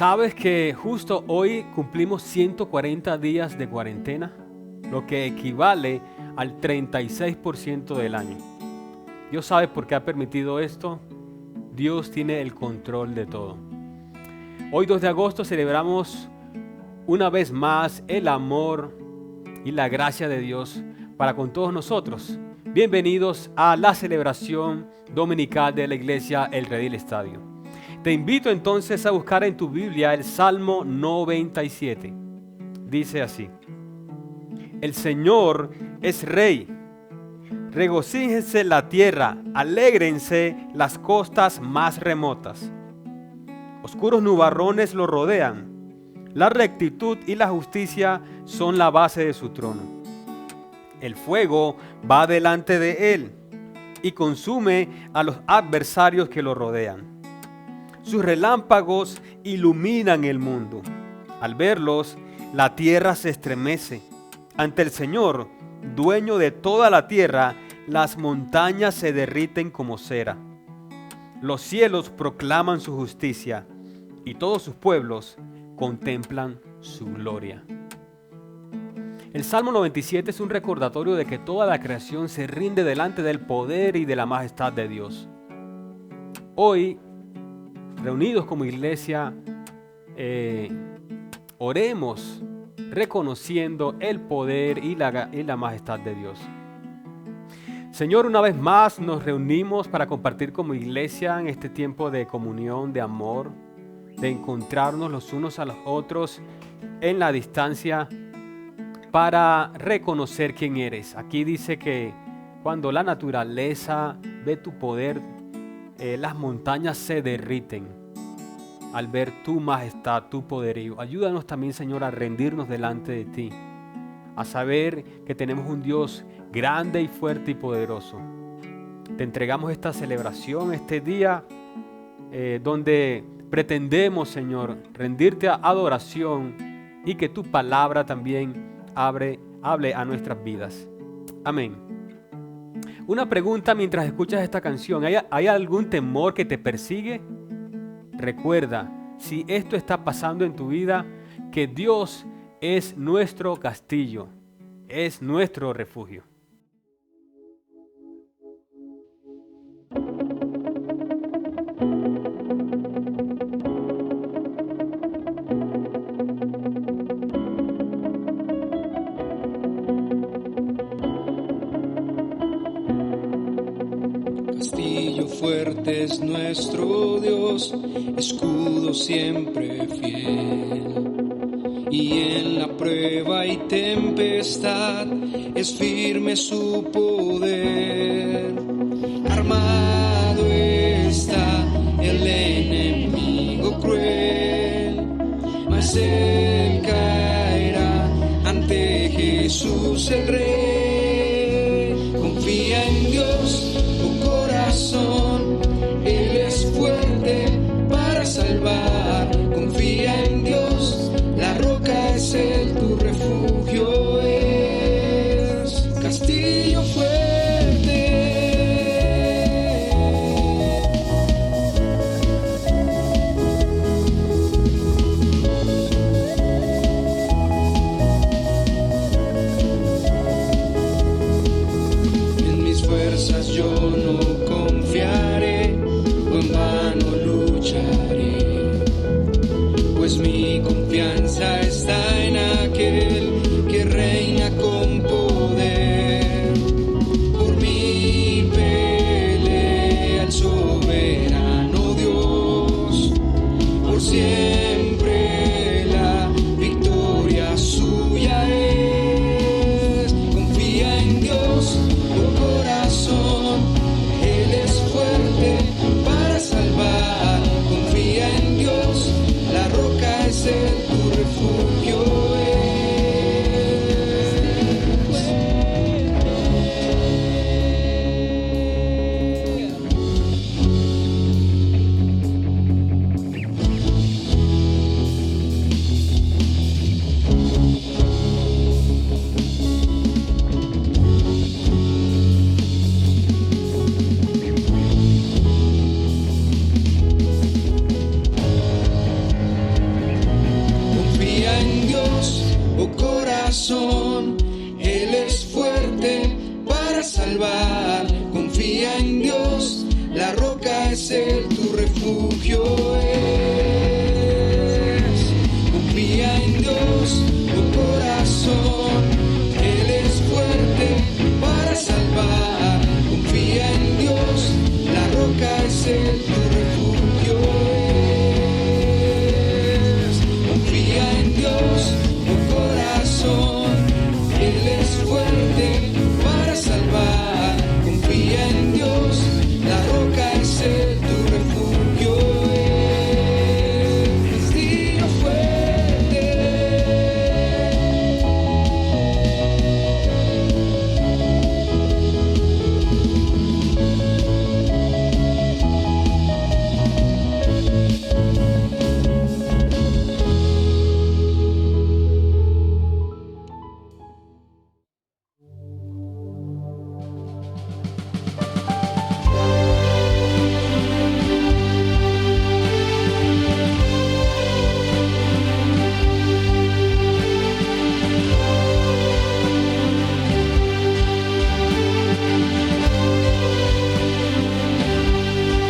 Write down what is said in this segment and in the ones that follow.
¿Sabes que justo hoy cumplimos 140 días de cuarentena? Lo que equivale al 36% del año. Dios sabe por qué ha permitido esto. Dios tiene el control de todo. Hoy 2 de agosto celebramos una vez más el amor y la gracia de Dios para con todos nosotros. Bienvenidos a la celebración dominical de la iglesia El Redil Estadio. Te invito entonces a buscar en tu Biblia el Salmo 97. Dice así: El Señor es Rey. Regocíjense la tierra, alégrense las costas más remotas. Oscuros nubarrones lo rodean. La rectitud y la justicia son la base de su trono. El fuego va delante de él y consume a los adversarios que lo rodean. Sus relámpagos iluminan el mundo. Al verlos, la tierra se estremece. Ante el Señor, dueño de toda la tierra, las montañas se derriten como cera. Los cielos proclaman su justicia y todos sus pueblos contemplan su gloria. El Salmo 97 es un recordatorio de que toda la creación se rinde delante del poder y de la majestad de Dios. Hoy, reunidos como iglesia, oremos reconociendo el poder y la majestad de Dios. Señor, una vez más nos reunimos para compartir como iglesia en este tiempo de comunión, de amor, de encontrarnos los unos a los otros en la distancia para reconocer quién eres. Aquí dice que cuando la naturaleza ve tu poder, las montañas se derriten al ver tu majestad, tu poderío. Ayúdanos también, Señor, a rendirnos delante de ti, a saber que tenemos un Dios grande y fuerte y poderoso. Te entregamos esta celebración, este día donde pretendemos, Señor, rendirte a adoración y que tu palabra también hable a nuestras vidas. Amén. Una pregunta mientras escuchas esta canción: ¿hay algún temor que te persigue? Recuerda, si esto está pasando en tu vida, que Dios es nuestro castillo, es nuestro refugio. Castillo fuerte es nuestro Dios, escudo siempre fiel. Y en la prueba y tempestad es firme su poder. Armado está el enemigo cruel, mas él caerá ante Jesús el Rey. Confía en Dios, Él es fuerte para salvar. Confía en Dios, la roca es Él, tu refugio es castillo fuerte. En mis fuerzas yo no confiaré, o en vano lucharé, pues mi confianza está en aquel que reina con poder. Por mí pelea el soberano Dios, por siempre la victoria suya es. Confía en Dios, tu corazón, refugio es. Confía en Dios, tu corazón, Él es fuerte para salvar. Confía en Dios, la roca es Él, tu refugio es. Confía en Dios, tu corazón, Él es fuerte para salvar. Confía en Dios, la roca es Él, tu refugio es. Dios fuerte.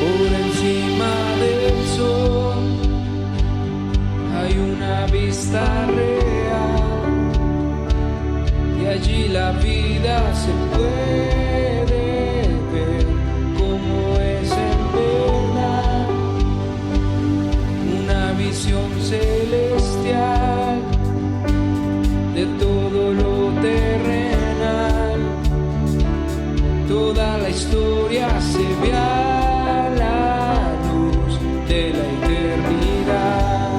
Por encima del sol hay una vista real y allí la vida se puede ver como es en verdad. Una visión celestial de todo lo terrenal. Toda la historia se ve a la luz de la eternidad.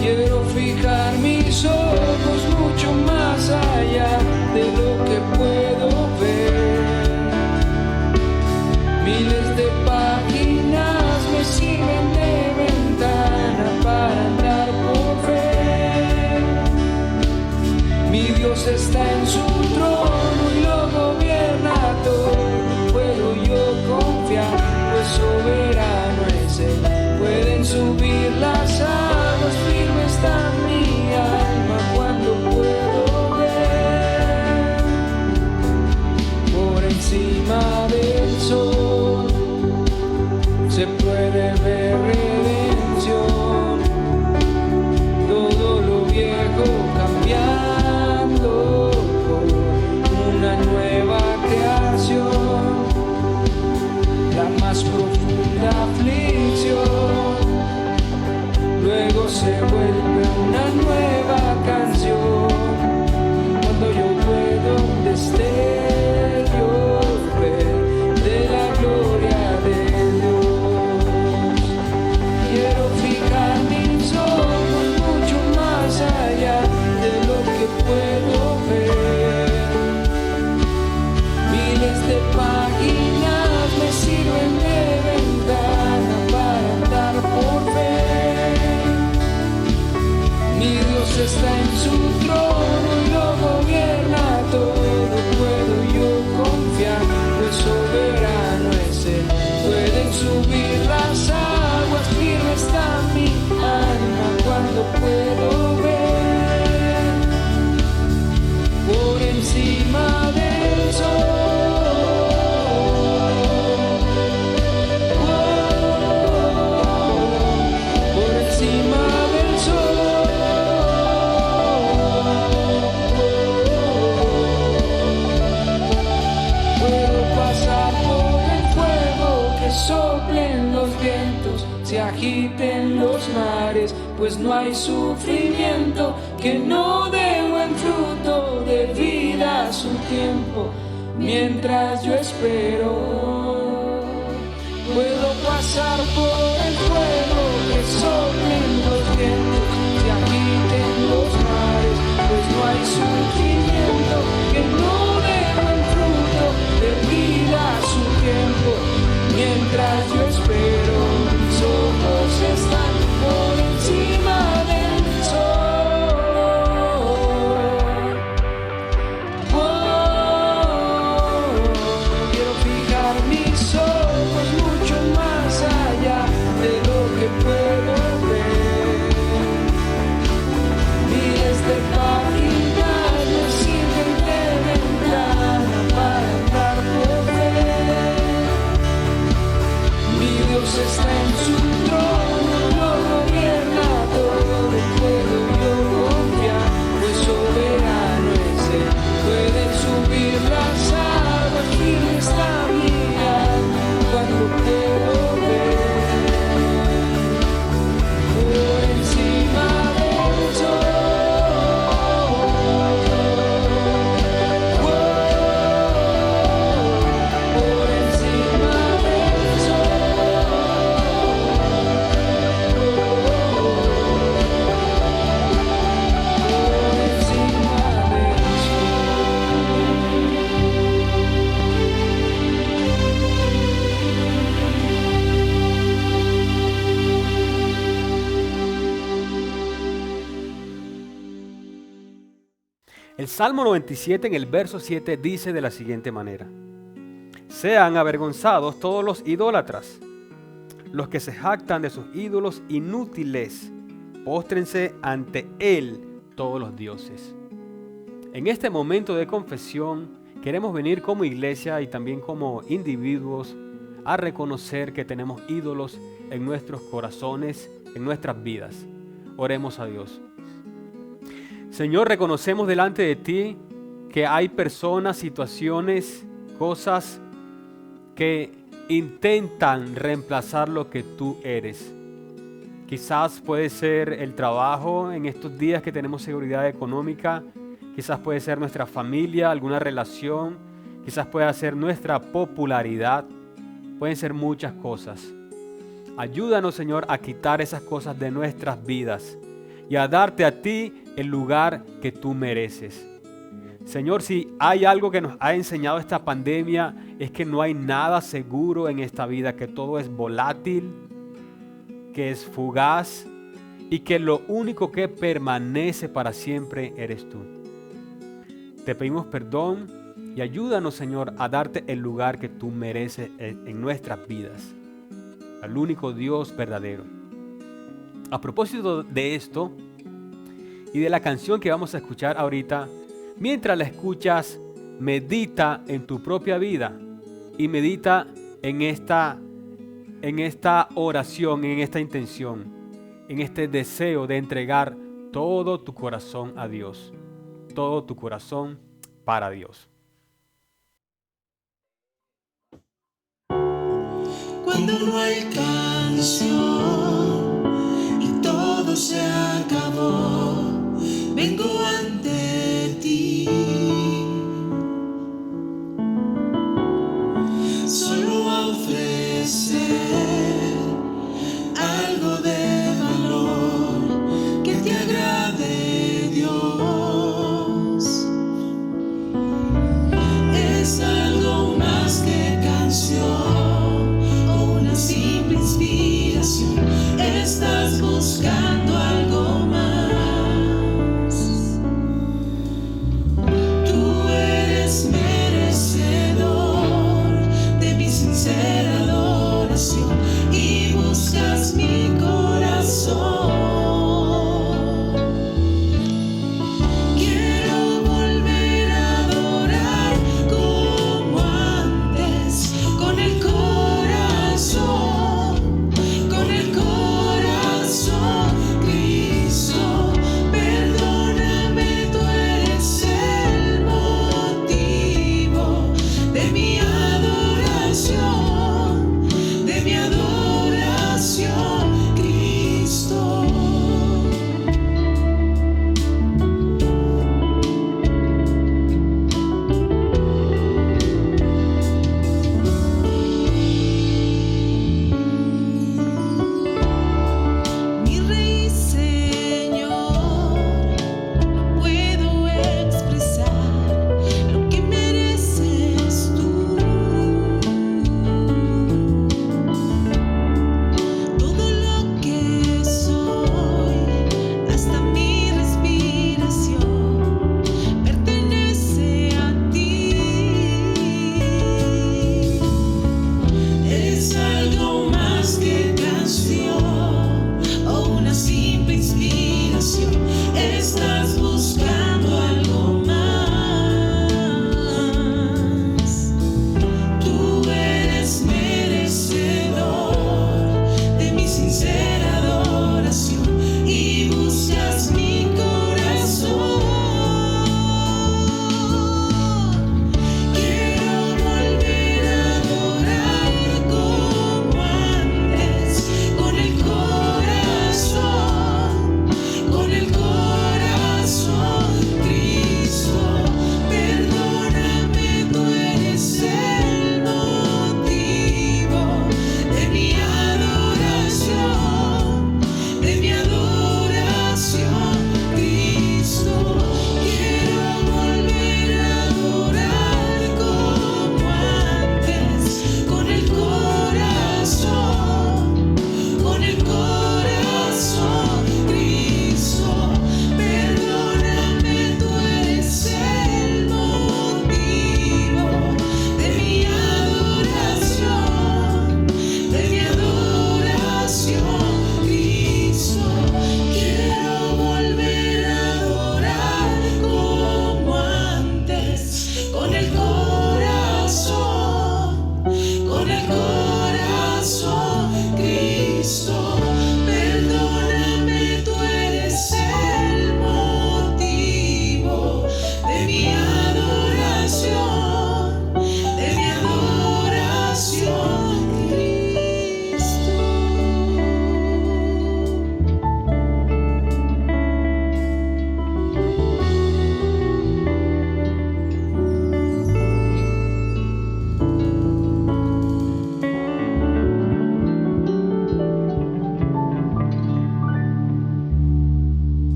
Quiero fijar mis ojos mucho más allá de lo que puedo ver. Miles de páginas me sirven de ventana para andar por ver. Mi Dios está en su trono y lo gobierna todo. Puedo yo confiar, pues soberano es Él. Pueden subir las aguas, firme está mi alma cuando puedo ver. Por encima del sol se puede ver redención. Todo lo viejo cambiando por una nueva creación. La más profunda aflicción luego se vuelve una nueva canción. Cuando yo puedo destellos ver de la gloria de Dios. Quiero fijar mis ojos mucho más allá de lo que puedo ver. Miles de páginas me sirven de ventana para andar por ver. Mi Dios está en su trono y lo gobierna todo. Puedo yo confiar, pues soberano es Él. Pueden subir las aguas, firme está mi alma cuando puedo ver. Por encima del sol, por encima del sol, puedo pasar por el fuego, que soplen los vientos, se agiten los mares, pues no hay sufrimiento que no dé buen fruto de vida a su tiempo. Mientras yo espero, puedo pasar por el fuego, que soplen los vientos, se agiten los mares, pues no hay sufrimiento que no dé buen fruto de vida a su tiempo. Mientras yo espero, mis ojos están por encima del sol. Quiero fijar mis ojos mucho más allá de lo que puedo ver. Miles de páginas me sirven de ventana El Salmo 97 en el verso 7 dice de la siguiente manera: sean avergonzados todos los idólatras, los que se jactan de sus ídolos inútiles, póstrense ante Él todos los dioses. En este momento de confesión queremos venir como iglesia y también como individuos a reconocer que tenemos ídolos en nuestros corazones, en nuestras vidas. Oremos a Dios. Señor, reconocemos delante de ti que hay personas, situaciones, cosas que intentan reemplazar lo que tú eres. Quizás puede ser el trabajo en estos días que tenemos seguridad económica, quizás puede ser nuestra familia, alguna relación, quizás pueda ser nuestra popularidad, pueden ser muchas cosas. Ayúdanos, Señor, a quitar esas cosas de nuestras vidas y a darte a ti el lugar que tú mereces. Señor, si hay algo que nos ha enseñado esta pandemia, es que no hay nada seguro en esta vida, que todo es volátil, que es fugaz y que lo único que permanece para siempre eres tú. Te pedimos perdón y ayúdanos, Señor, a darte el lugar que tú mereces en nuestras vidas, al único Dios verdadero. A propósito de esto y de la canción que vamos a escuchar ahorita, mientras la escuchas, medita en tu propia vida y medita en esta oración, en esta intención, en este deseo de entregar todo tu corazón a Dios, todo tu corazón para Dios. Cuando no hay canción y todo se acabó, vengo ante ti, solo a ofrecer algo de valor que te agrade, Dios. Es algo más que canción o una simple inspiración. Estás buscando algo más. Tú eres merecedor de mi sincera adoración.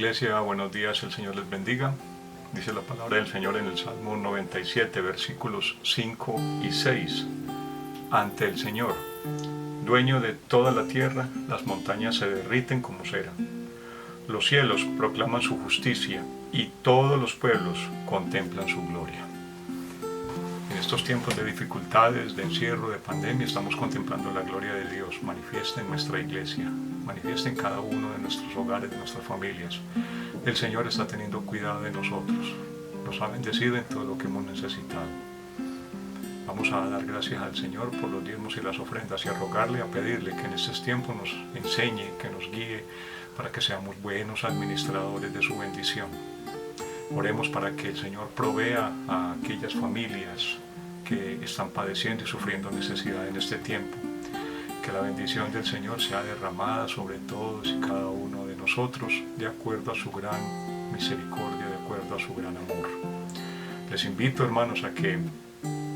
Iglesia, buenos días, el Señor les bendiga. Dice la palabra del Señor en el Salmo 97, versículos 5 y 6. Ante el Señor, dueño de toda la tierra, las montañas se derriten como cera. Los cielos proclaman su justicia y todos los pueblos contemplan su gloria. En estos tiempos de dificultades, de encierro, de pandemia, estamos contemplando la gloria de Dios manifiesta en nuestra iglesia, manifiesta en cada uno de nuestros hogares, de nuestras familias. El Señor está teniendo cuidado de nosotros, nos ha bendecido en todo lo que hemos necesitado. Vamos a dar gracias al Señor por los diezmos y las ofrendas y a rogarle, a pedirle que en estos tiempos nos enseñe, que nos guíe para que seamos buenos administradores de su bendición. Oremos para que el Señor provea a aquellas familias que están padeciendo y sufriendo necesidad en este tiempo. Que la bendición del Señor sea derramada sobre todos y cada uno de nosotros de acuerdo a su gran misericordia, de acuerdo a su gran amor. Les invito, hermanos, a que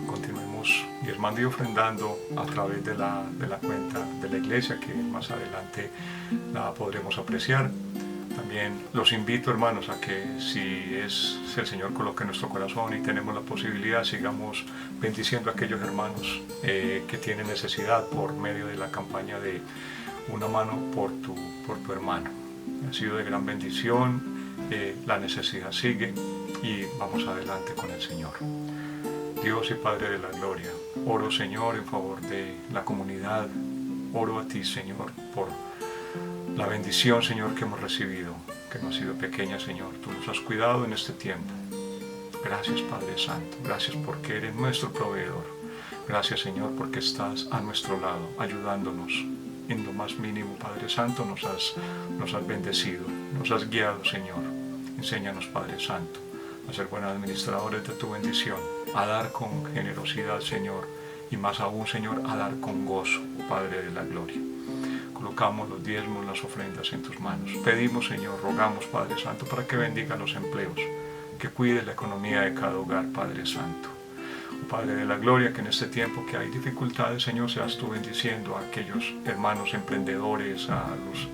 continuemos diezmando y ofrendando a través de la cuenta de la iglesia, que más adelante la podremos apreciar. También los invito, hermanos, a que si el Señor coloca en nuestro corazón y tenemos la posibilidad, sigamos bendiciendo a aquellos hermanos que tienen necesidad por medio de la campaña de Una Mano por tu Hermano. Ha sido de gran bendición, la necesidad sigue y vamos adelante con el Señor. Dios y Padre de la gloria, oro, Señor, en favor de la comunidad, oro a ti, Señor, por la bendición, Señor, que hemos recibido, que no ha sido pequeña, Señor. Tú nos has cuidado en este tiempo. Gracias, Padre Santo. Gracias porque eres nuestro proveedor. Gracias, Señor, porque estás a nuestro lado, ayudándonos. En lo más mínimo, Padre Santo, nos has bendecido, nos has guiado, Señor. Enséñanos, Padre Santo, a ser buenos administradores de tu bendición, a dar con generosidad, Señor, y más aún, Señor, a dar con gozo, Padre de la gloria. Colocamos los diezmos, las ofrendas en tus manos. Pedimos, Señor, rogamos, Padre Santo, para que bendiga los empleos, que cuide la economía de cada hogar, Padre Santo. Padre de la gloria, que en este tiempo que hay dificultades, Señor, seas tú bendiciendo a aquellos hermanos emprendedores, a los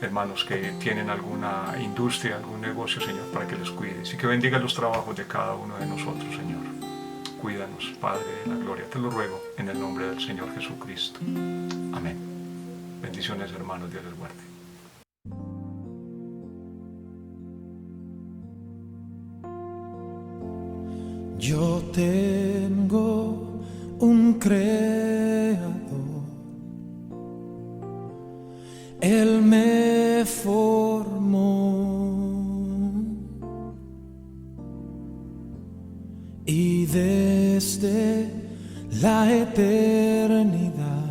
hermanos que tienen alguna industria, algún negocio, Señor, para que les cuides y que bendiga los trabajos de cada uno de nosotros, Señor. Cuídanos, Padre de la gloria, te lo ruego en el nombre del Señor Jesucristo. Amén. Bendiciones, hermanos, Dios les guarde. Yo tengo un creador, Él me formó y desde la eternidad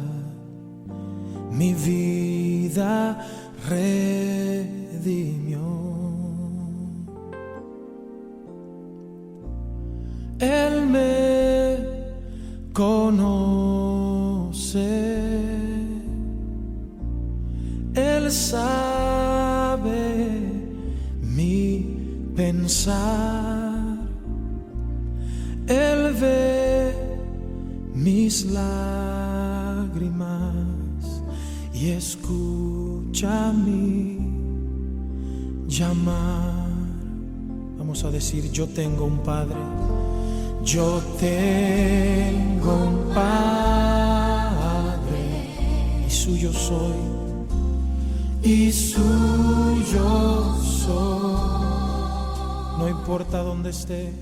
mi vida redimió. Él me conoce, Él sabe mi pensar, Él ve mis lágrimas y escucha mi llamar. Vamos a decir, yo tengo un Padre. Yo tengo un Padre y suyo soy, y suyo soy. No importa dónde esté.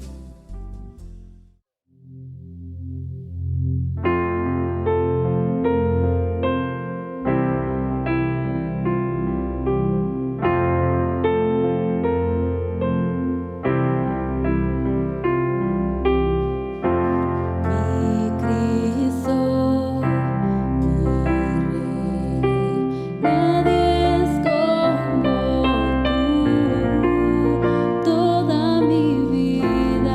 Toda mi vida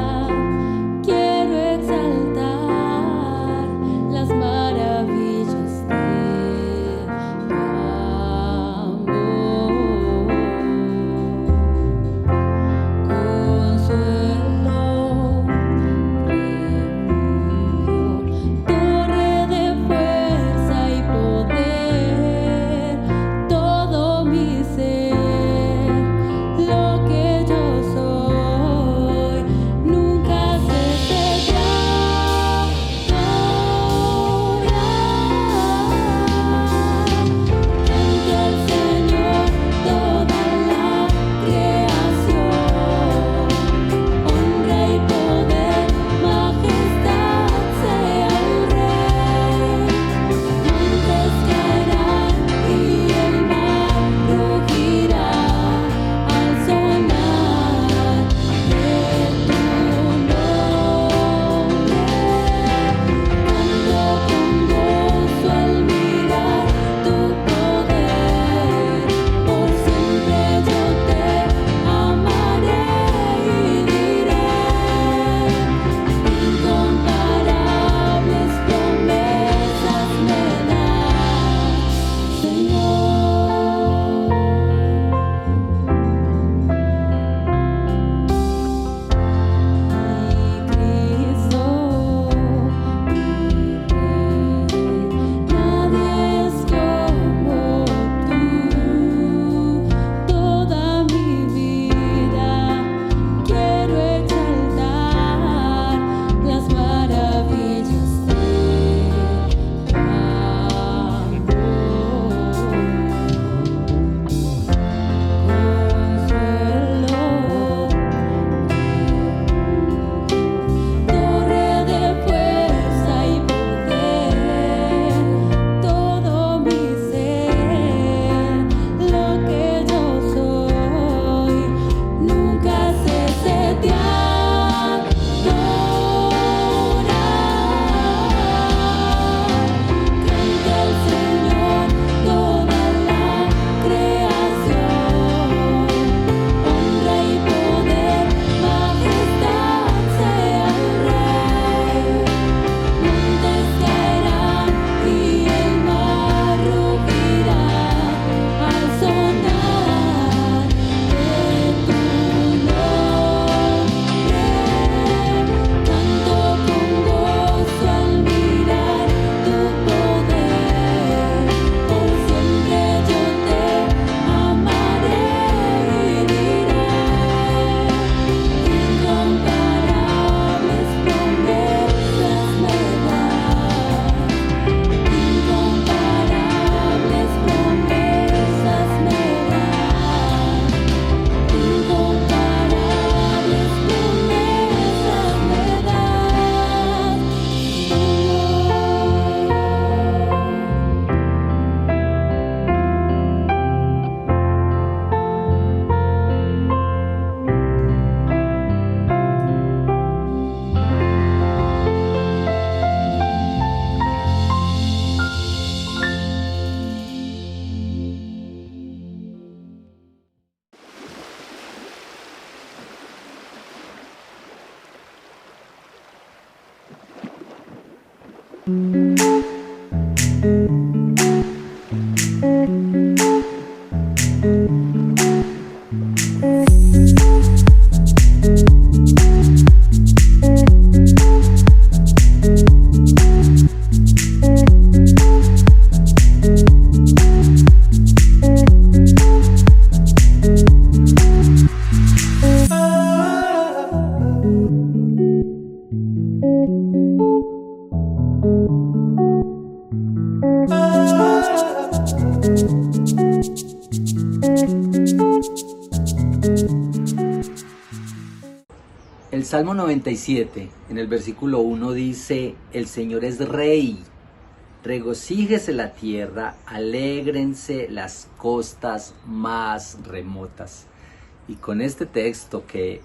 El Salmo 97, en el versículo 1 dice: el Señor es Rey, regocíjese la tierra, alégrense las costas más remotas. Y con este texto que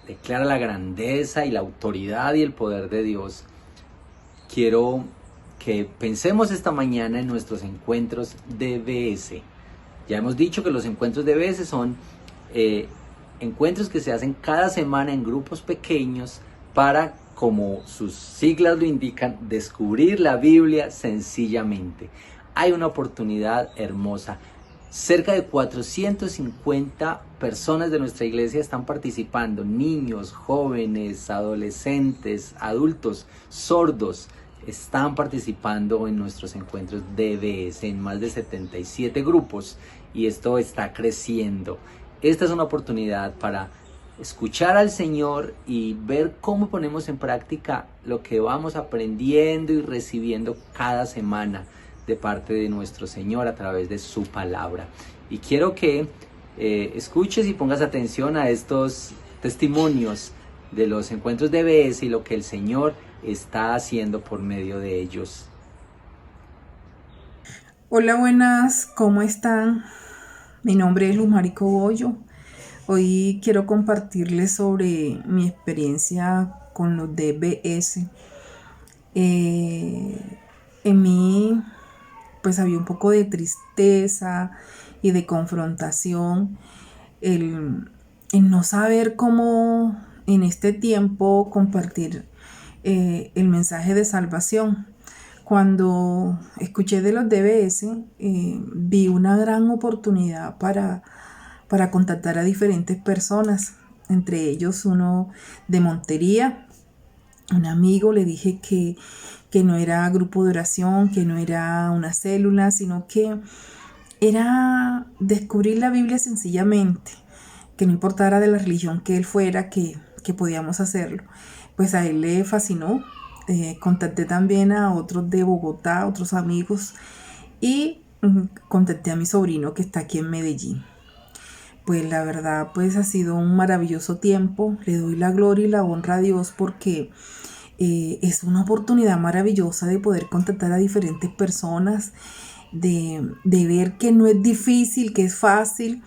declara la grandeza y la autoridad y el poder de Dios, quiero que pensemos esta mañana en nuestros encuentros DBS. Ya hemos dicho que los encuentros DBS son encuentros que se hacen cada semana en grupos pequeños para, como sus siglas lo indican, descubrir la Biblia sencillamente. Hay una oportunidad hermosa. Cerca de 450 personas de nuestra iglesia están participando, niños, jóvenes, adolescentes, adultos, sordos, están participando en nuestros encuentros DBS en más de 77 grupos, y esto está creciendo. Esta es una oportunidad para escuchar al Señor y ver cómo ponemos en práctica lo que vamos aprendiendo y recibiendo cada semana de parte de nuestro Señor a través de su palabra. Y quiero que escuches y pongas atención a estos testimonios de los encuentros de DBS y lo que el Señor está haciendo por medio de ellos. Hola, buenas, ¿cómo están? Mi nombre es Luz Mari Cogollo. Hoy quiero compartirles sobre mi experiencia con los DBS. En mí pues había un poco de tristeza y de confrontación, el no saber cómo en este tiempo compartir el mensaje de salvación. Cuando escuché de los DBS, vi una gran oportunidad para contactar a diferentes personas, entre ellos uno de Montería, un amigo. Le dije que no era grupo de oración, que no era una célula, sino que era descubrir la Biblia sencillamente, que no importara de la religión que él fuera, que podíamos hacerlo. Pues a él le fascinó. Contacté también a otros de Bogotá, otros amigos, y contacté a mi sobrino que está aquí en Medellín. Pues la verdad, pues ha sido un maravilloso tiempo. Le doy la gloria y la honra a Dios porque es una oportunidad maravillosa de poder contactar a diferentes personas, de ver que no es difícil, que es fácil,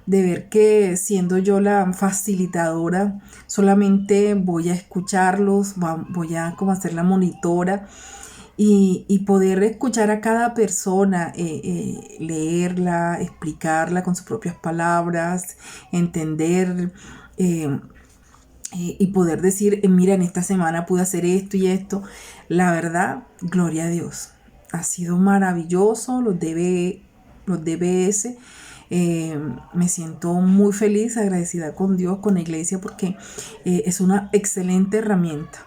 de ver que siendo yo la facilitadora solamente voy a escucharlos, voy a como hacer la monitora y poder escuchar a cada persona, leerla, explicarla con sus propias palabras, entender y poder decir, mira, en esta semana pude hacer esto y esto. La verdad, gloria a Dios. Ha sido maravilloso los DBS. Me siento muy feliz, agradecida con Dios, con la iglesia, porque es una excelente herramienta.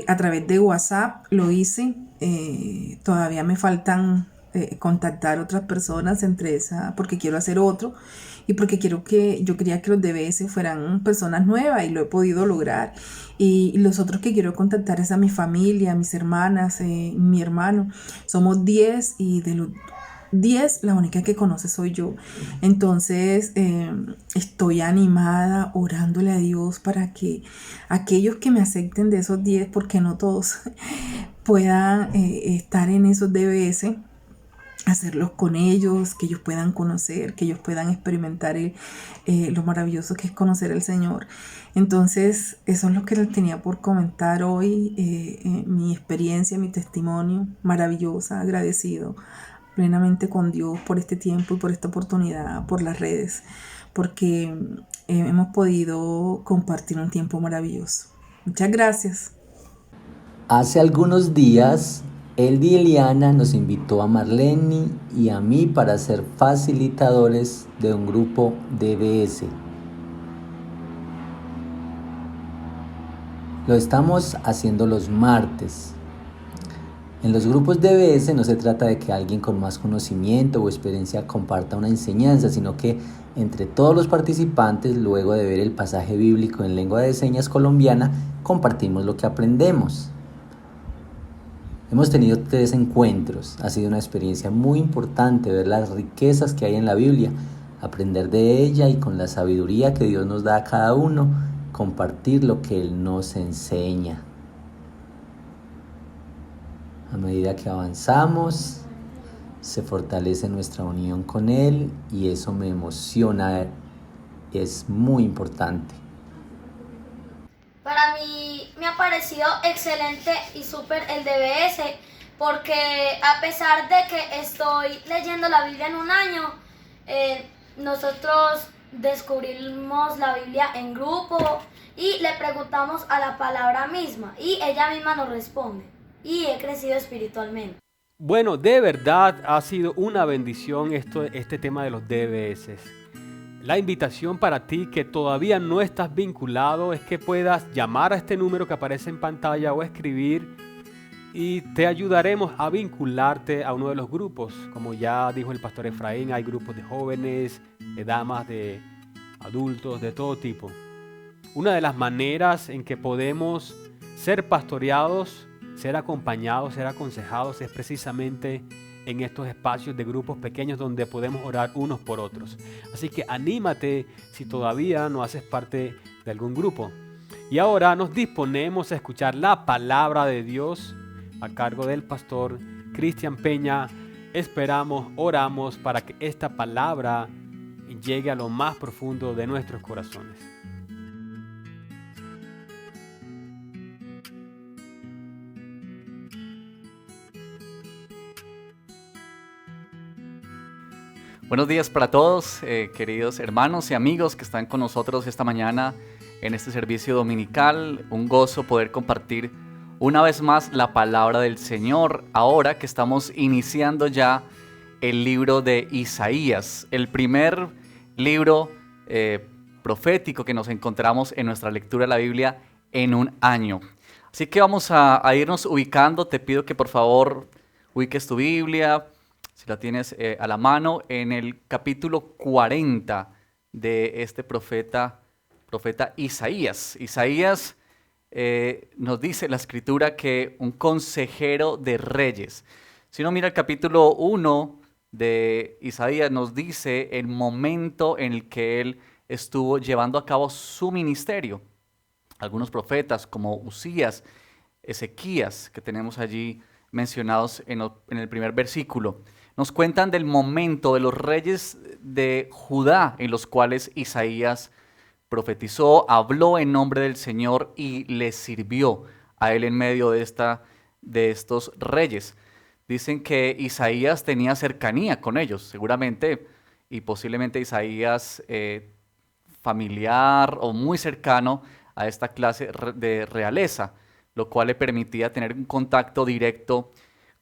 A través de WhatsApp lo hice. Todavía me faltan contactar otras personas entre esa, porque quiero hacer otro y porque yo quería que los DBS fueran personas nuevas y lo he podido lograr. Y los otros que quiero contactar es a mi familia, a mis hermanas, mi hermano. Somos 10 y de los 10 la única que conoce soy yo. Entonces estoy animada, orándole a Dios para que aquellos que me acepten de esos 10, porque no todos, puedan estar en esos DBS, hacerlos con ellos, que ellos puedan conocer, que ellos puedan experimentar lo maravilloso que es conocer al Señor. Entonces eso es lo que les tenía por comentar hoy, mi experiencia, mi testimonio, maravillosa, agradecido plenamente con Dios por este tiempo y por esta oportunidad, por las redes, porque hemos podido compartir un tiempo maravilloso. Muchas gracias. Hace algunos días, Eldi y Eliana nos invitó a Marlene y a mí para ser facilitadores de un grupo DBS. Lo estamos haciendo los martes. En los grupos DBS no se trata de que alguien con más conocimiento o experiencia comparta una enseñanza, sino que entre todos los participantes, luego de ver el pasaje bíblico en lengua de señas colombiana, compartimos lo que aprendemos. Hemos tenido 3 encuentros. Ha sido una experiencia muy importante ver las riquezas que hay en la Biblia, aprender de ella y con la sabiduría que Dios nos da a cada uno, compartir lo que Él nos enseña. A medida que avanzamos, se fortalece nuestra unión con Él y eso me emociona, es muy importante. Para mí me ha parecido excelente y súper el DBS porque a pesar de que estoy leyendo la Biblia en un año, nosotros descubrimos la Biblia en grupo y le preguntamos a la palabra misma y ella misma nos responde y he crecido espiritualmente. Bueno, de verdad ha sido una bendición este tema de los DBS. La invitación para ti que todavía no estás vinculado es que puedas llamar a este número que aparece en pantalla o escribir y te ayudaremos a vincularte a uno de los grupos. Como ya dijo el pastor Efraín, hay grupos de jóvenes, de damas, de adultos, de todo tipo. Una de las maneras en que podemos ser pastoreados, ser acompañados, ser aconsejados es precisamente en estos espacios de grupos pequeños donde podemos orar unos por otros. Así que anímate si todavía no haces parte de algún grupo. Y ahora nos disponemos a escuchar la palabra de Dios a cargo del pastor Cristian Peña. Esperamos, oramos para que esta palabra llegue a lo más profundo de nuestros corazones. Buenos días para todos, queridos hermanos y amigos que están con nosotros esta mañana en este servicio dominical. Un gozo poder compartir una vez más la palabra del Señor, ahora que estamos iniciando ya el libro de Isaías, el primer libro profético que nos encontramos en nuestra lectura de la Biblia en un año. Así que vamos a irnos ubicando. Te pido que por favor ubiques tu Biblia, si la tienes a la mano, en el capítulo 40 de este profeta Isaías. Isaías nos dice la escritura que un consejero de reyes. Si uno mira el capítulo 1 de Isaías, nos dice el momento en el que él estuvo llevando a cabo su ministerio. Algunos profetas como Usías, Ezequías, que tenemos allí mencionados en el primer versículo, nos cuentan del momento de los reyes de Judá en los cuales Isaías profetizó, habló en nombre del Señor y le sirvió a él en medio de estos reyes. Dicen que Isaías tenía cercanía con ellos, seguramente, y posiblemente Isaías familiar o muy cercano a esta clase de realeza, lo cual le permitía tener un contacto directo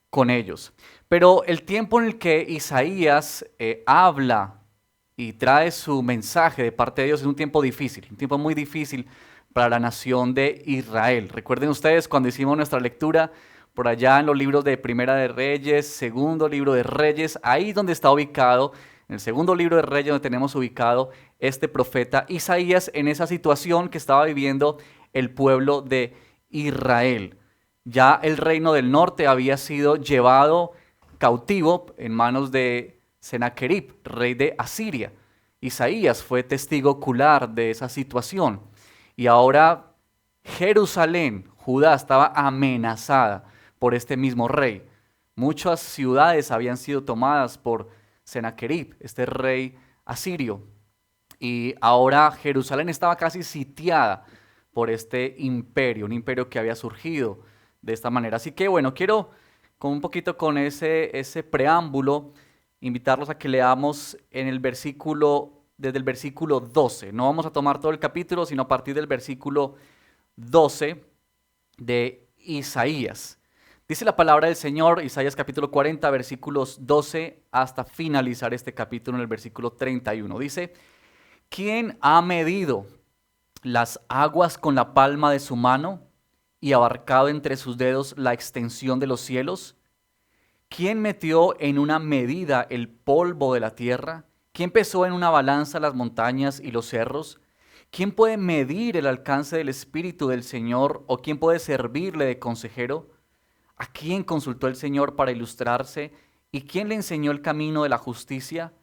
con ellos. Pero el tiempo en el que Isaías habla y trae su mensaje de parte de Dios es un tiempo difícil, un tiempo muy difícil para la nación de Israel. Recuerden ustedes cuando hicimos nuestra lectura por allá en los libros de Primera de Reyes, Segundo libro de Reyes, ahí donde está ubicado, en el segundo libro de Reyes donde tenemos ubicado este profeta Isaías en esa situación que estaba viviendo el pueblo de Israel. Ya el reino del norte había sido llevado cautivo en manos de Sennacherib, rey de Asiria. Isaías fue testigo ocular de esa situación. Y ahora Jerusalén, Judá, estaba amenazada por este mismo rey. Muchas ciudades habían sido tomadas por Sennacherib, este rey asirio. Y ahora Jerusalén estaba casi sitiada por este imperio, un imperio que había surgido de esta manera. Así que bueno, quiero con ese preámbulo invitarlos a que leamos desde el versículo 12. No vamos a tomar todo el capítulo, sino a partir del versículo 12 de Isaías. Dice la palabra del Señor, Isaías capítulo 40, versículos 12 hasta finalizar este capítulo en el versículo 31. Dice: ¿Quién ha medido las aguas con la palma de su mano y abarcado entre sus dedos la extensión de los cielos? ¿Quién metió en una medida el polvo de la tierra? ¿Quién pesó en una balanza las montañas y los cerros? ¿Quién puede medir el alcance del Espíritu del Señor, o quién puede servirle de consejero? ¿A quién consultó el Señor para ilustrarse? ¿Y quién le enseñó el camino de la justicia?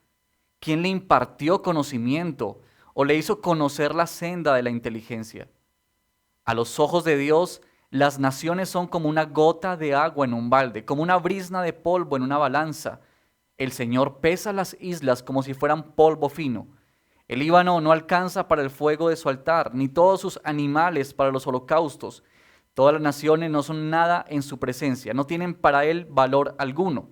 ¿Quién le impartió conocimiento o le hizo conocer la senda de la inteligencia? A los ojos de Dios, las naciones son como una gota de agua en un balde, como una brizna de polvo en una balanza. El Señor pesa las islas como si fueran polvo fino. El Líbano no alcanza para el fuego de su altar, ni todos sus animales para los holocaustos. Todas las naciones no son nada en su presencia, no tienen para él valor alguno.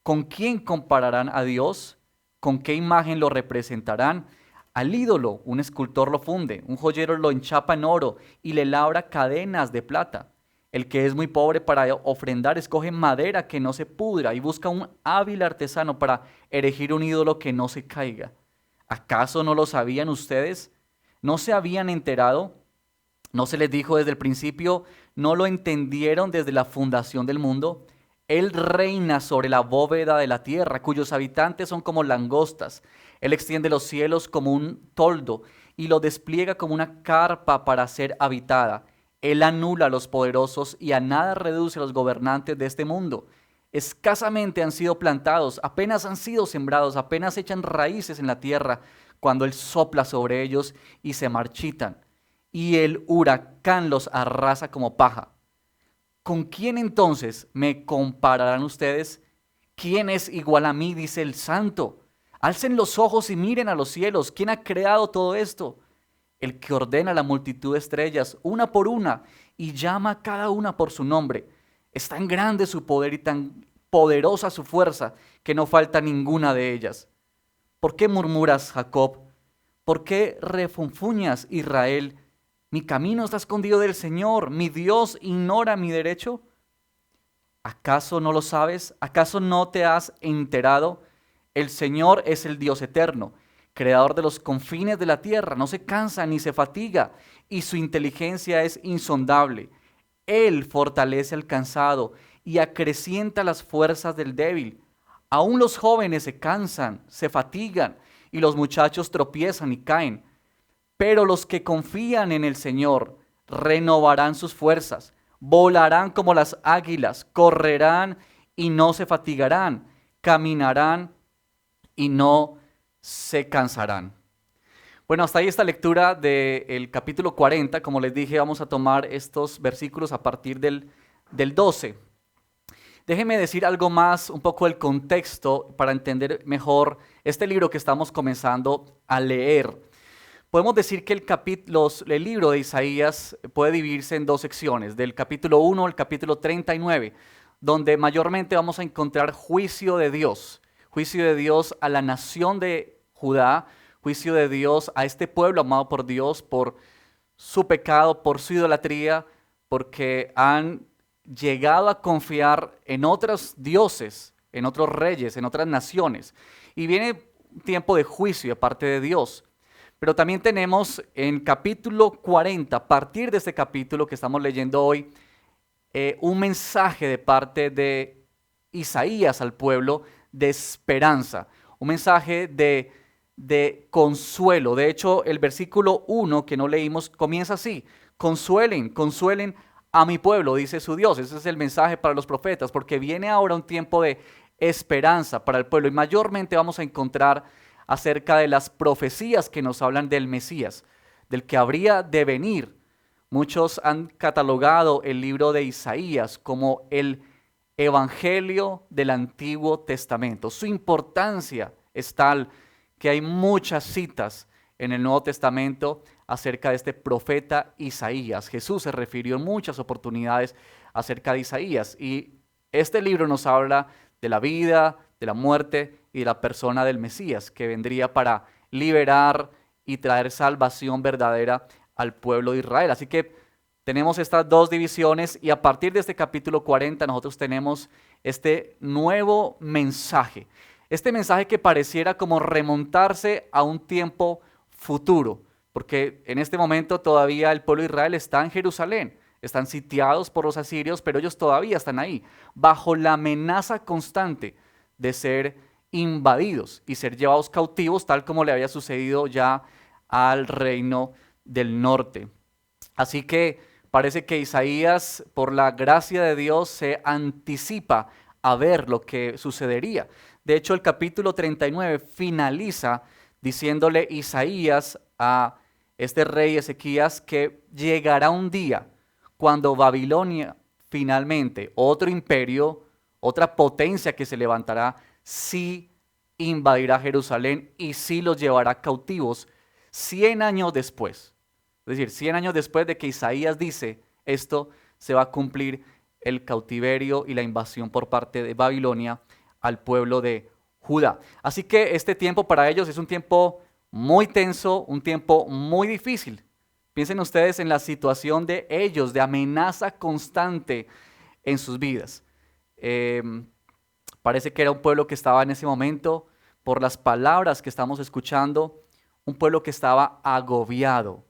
¿Con quién compararán a Dios? ¿Con qué imagen lo representarán? Al ídolo un escultor lo funde, un joyero lo enchapa en oro y le labra cadenas de plata. El que es muy pobre para ofrendar escoge madera que no se pudra y busca un hábil artesano para erigir un ídolo que no se caiga. ¿Acaso no lo sabían ustedes? ¿No se habían enterado? ¿No se les dijo desde el principio? ¿No lo entendieron desde la fundación del mundo? Él reina sobre la bóveda de la tierra, cuyos habitantes son como langostas. Él extiende los cielos como un toldo y lo despliega como una carpa para ser habitada. Él anula a los poderosos y a nada reduce a los gobernantes de este mundo. Escasamente han sido plantados, apenas han sido sembrados, apenas echan raíces en la tierra, cuando Él sopla sobre ellos y se marchitan, y el huracán los arrasa como paja. ¿Con quién entonces me compararán ustedes? ¿Quién es igual a mí?, dice el Santo. Alcen los ojos y miren a los cielos. ¿Quién ha creado todo esto? El que ordena la multitud de estrellas, una por una, y llama a cada una por su nombre. Es tan grande su poder y tan poderosa su fuerza que no falta ninguna de ellas. ¿Por qué murmuras, Jacob? ¿Por qué refunfuñas, Israel? Mi camino está escondido del Señor, mi Dios ignora mi derecho. ¿Acaso no lo sabes? ¿Acaso no te has enterado? El Señor es el Dios eterno, creador de los confines de la tierra, no se cansa ni se fatiga, y su inteligencia es insondable. Él fortalece al cansado y acrecienta las fuerzas del débil. Aún los jóvenes se cansan, se fatigan, y los muchachos tropiezan y caen. Pero los que confían en el Señor renovarán sus fuerzas, volarán como las águilas, correrán y no se fatigarán, caminarán y no se cansarán. Bueno, hasta ahí esta lectura del capítulo 40. Como les dije, vamos a tomar estos versículos a partir del 12. Déjenme decir algo más, un poco del contexto, para entender mejor este libro que estamos comenzando a leer. Podemos decir que el libro de Isaías puede dividirse en dos secciones, del capítulo 1 al capítulo 39, donde mayormente vamos a encontrar juicio de Dios a la nación de Judá, juicio de Dios a este pueblo amado por Dios por su pecado, por su idolatría, porque han llegado a confiar en otros dioses, en otros reyes, en otras naciones. Y viene un tiempo de juicio de parte de Dios. Pero también tenemos en capítulo 40, a partir de este capítulo que estamos leyendo hoy, un mensaje de parte de Isaías al pueblo de esperanza, un mensaje de consuelo. De hecho, el versículo 1 que no leímos comienza así: consuelen a mi pueblo, dice su Dios. Ese es el mensaje para los profetas, porque viene ahora un tiempo de esperanza para el pueblo, y mayormente vamos a encontrar acerca de las profecías que nos hablan del Mesías, del que habría de venir. Muchos han catalogado el libro de Isaías como el Evangelio del Antiguo Testamento. Su importancia es tal que hay muchas citas en el Nuevo Testamento acerca de este profeta Isaías. Jesús se refirió en muchas oportunidades acerca de Isaías, y este libro nos habla de la vida, de la muerte y de la persona del Mesías, que vendría para liberar y traer salvación verdadera al pueblo de Israel. Así que tenemos estas dos divisiones y a partir de este capítulo 40 nosotros tenemos este nuevo mensaje. Este mensaje que pareciera como remontarse a un tiempo futuro, porque en este momento todavía el pueblo de Israel está en Jerusalén, están sitiados por los asirios, pero ellos todavía están ahí, bajo la amenaza constante de ser invadidos y ser llevados cautivos, tal como le había sucedido ya al reino del norte. Así que parece que Isaías, por la gracia de Dios, se anticipa a ver lo que sucedería. De hecho, el capítulo 39 finaliza diciéndole Isaías a este rey Ezequías que llegará un día cuando Babilonia finalmente, otro imperio, otra potencia que se levantará, sí invadirá Jerusalén y sí los llevará cautivos 100 años después. Es decir, 100 años después de que Isaías dice esto, se va a cumplir el cautiverio y la invasión por parte de Babilonia al pueblo de Judá. Así que este tiempo para ellos es un tiempo muy tenso, un tiempo muy difícil. Piensen ustedes en la situación de ellos, de amenaza constante en sus vidas. Parece que era un pueblo que estaba en ese momento, por las palabras que estamos escuchando, un pueblo que estaba agobiado,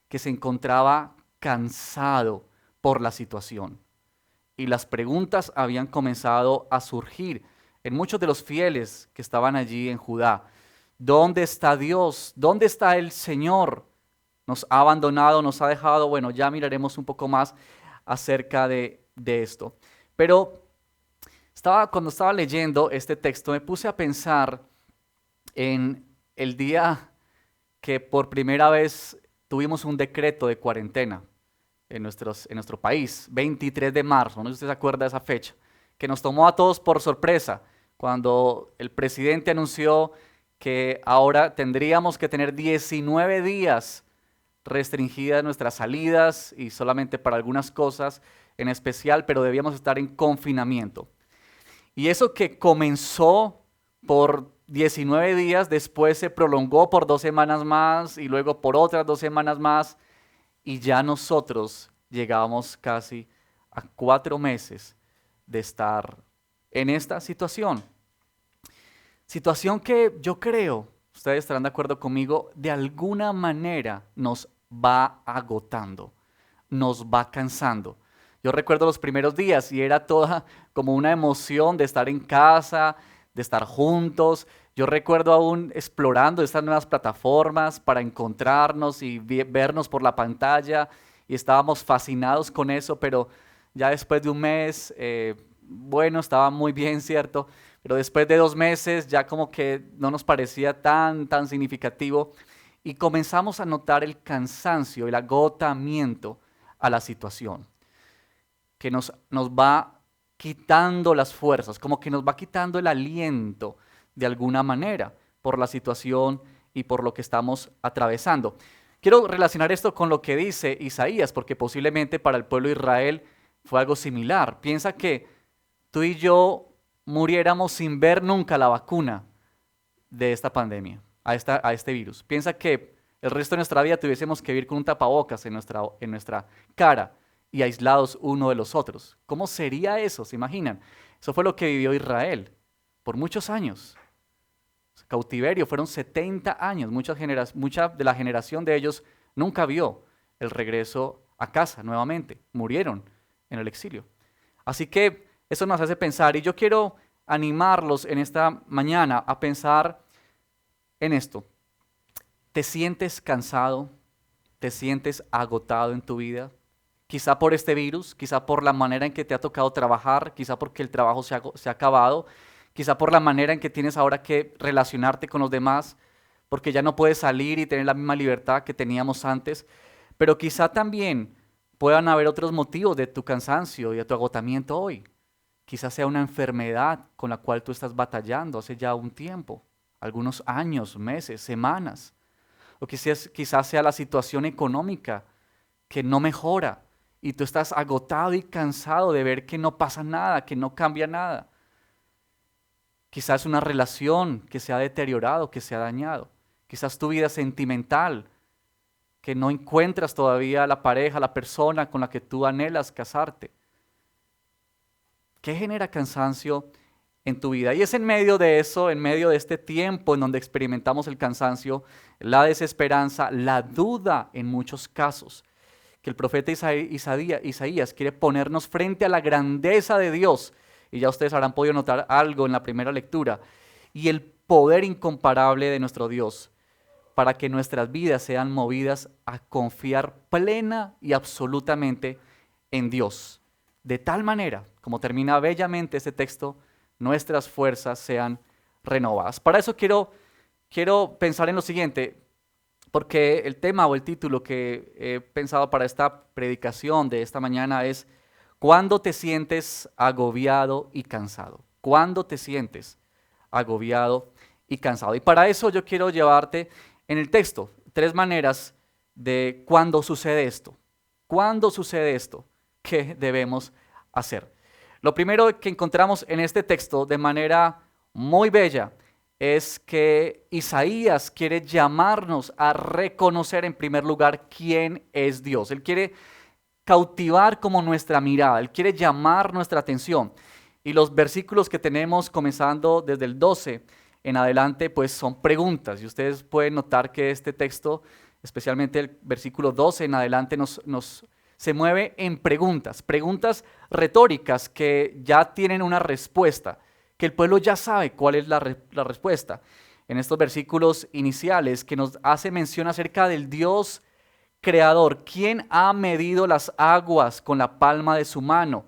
que se encontraba cansado por la situación. Y las preguntas habían comenzado a surgir en muchos de los fieles que estaban allí en Judá. ¿Dónde está Dios? ¿Dónde está el Señor? Nos ha abandonado, nos ha dejado. Bueno, ya miraremos un poco más acerca de esto. Pero cuando estaba leyendo este texto, me puse a pensar en el día que por primera vez tuvimos un decreto de cuarentena en nuestro país, 23 de marzo, no sé si usted se acuerda de esa fecha, que nos tomó a todos por sorpresa cuando el presidente anunció que ahora tendríamos que tener 19 días restringidas nuestras salidas y solamente para algunas cosas en especial, pero debíamos estar en confinamiento. Y eso que comenzó por 19 días, después se prolongó por 2 semanas más y luego por otras 2 semanas más y ya nosotros llegábamos casi a 4 meses de estar en esta situación. Situación que yo creo, ustedes estarán de acuerdo conmigo, de alguna manera nos va agotando, nos va cansando. Yo recuerdo los primeros días y era toda como una emoción de estar en casa, de estar juntos. Yo recuerdo aún explorando estas nuevas plataformas para encontrarnos y vernos por la pantalla y estábamos fascinados con eso, pero ya después de un mes, bueno, estaba muy bien, ¿cierto? Pero después de 2 meses ya como que no nos parecía tan significativo y comenzamos a notar el cansancio, el agotamiento a la situación, que nos va quitando las fuerzas, como que nos va quitando el aliento de alguna manera por la situación y por lo que estamos atravesando. Quiero relacionar esto con lo que dice Isaías, porque posiblemente para el pueblo de Israel fue algo similar. Piensa que tú y yo muriéramos sin ver nunca la vacuna de esta pandemia, a este virus. Piensa que el resto de nuestra vida tuviésemos que vivir con un tapabocas en nuestra cara y aislados uno de los otros. ¿Cómo sería eso? ¿Se imaginan? Eso fue lo que vivió Israel por muchos años. Cautiverio, fueron 70 años. Mucha de la generación de ellos nunca vio el regreso a casa nuevamente. Murieron en el exilio. Así que eso nos hace pensar, y yo quiero animarlos en esta mañana a pensar en esto. ¿Te sientes cansado? ¿Te sientes agotado en tu vida? Quizá por este virus, quizá por la manera en que te ha tocado trabajar, quizá porque el trabajo se ha acabado, quizá por la manera en que tienes ahora que relacionarte con los demás, porque ya no puedes salir y tener la misma libertad que teníamos antes, pero quizá también puedan haber otros motivos de tu cansancio y de tu agotamiento hoy. Quizá sea una enfermedad con la cual tú estás batallando hace ya un tiempo, algunos años, meses, semanas, o quizás sea la situación económica que no mejora y tú estás agotado y cansado de ver que no pasa nada, que no cambia nada. Quizás una relación que se ha deteriorado, que se ha dañado. Quizás tu vida sentimental que no encuentras todavía la pareja, la persona con la que tú anhelas casarte. ¿Qué genera cansancio en tu vida? Y es en medio de eso, en medio de este tiempo en donde experimentamos el cansancio, la desesperanza, la duda en muchos casos, que el profeta Isaías quiere ponernos frente a la grandeza de Dios. Y ya ustedes habrán podido notar algo en la primera lectura. Y el poder incomparable de nuestro Dios para que nuestras vidas sean movidas a confiar plena y absolutamente en Dios. De tal manera, como termina bellamente este texto, nuestras fuerzas sean renovadas. Para eso quiero pensar en lo siguiente, porque el tema o el título que he pensado para esta predicación de esta mañana es ¿cuándo te sientes agobiado y cansado? ¿Cuándo te sientes agobiado y cansado? Y para eso yo quiero llevarte en el texto 3 maneras de cuándo sucede esto. ¿Cuándo sucede esto? ¿Qué debemos hacer? Lo primero que encontramos en este texto de manera muy bella es que Isaías quiere llamarnos a reconocer en primer lugar quién es Dios. Él quiere cautivar como nuestra mirada, Él quiere llamar nuestra atención. Y los versículos que tenemos comenzando desde el 12 en adelante, pues son preguntas. Y ustedes pueden notar que este texto, especialmente el versículo 12 en adelante, se mueve en preguntas retóricas que ya tienen una respuesta, que el pueblo ya sabe cuál es la respuesta. En estos versículos iniciales que nos hace mención acerca del Dios creador, ¿quién ha medido las aguas con la palma de su mano?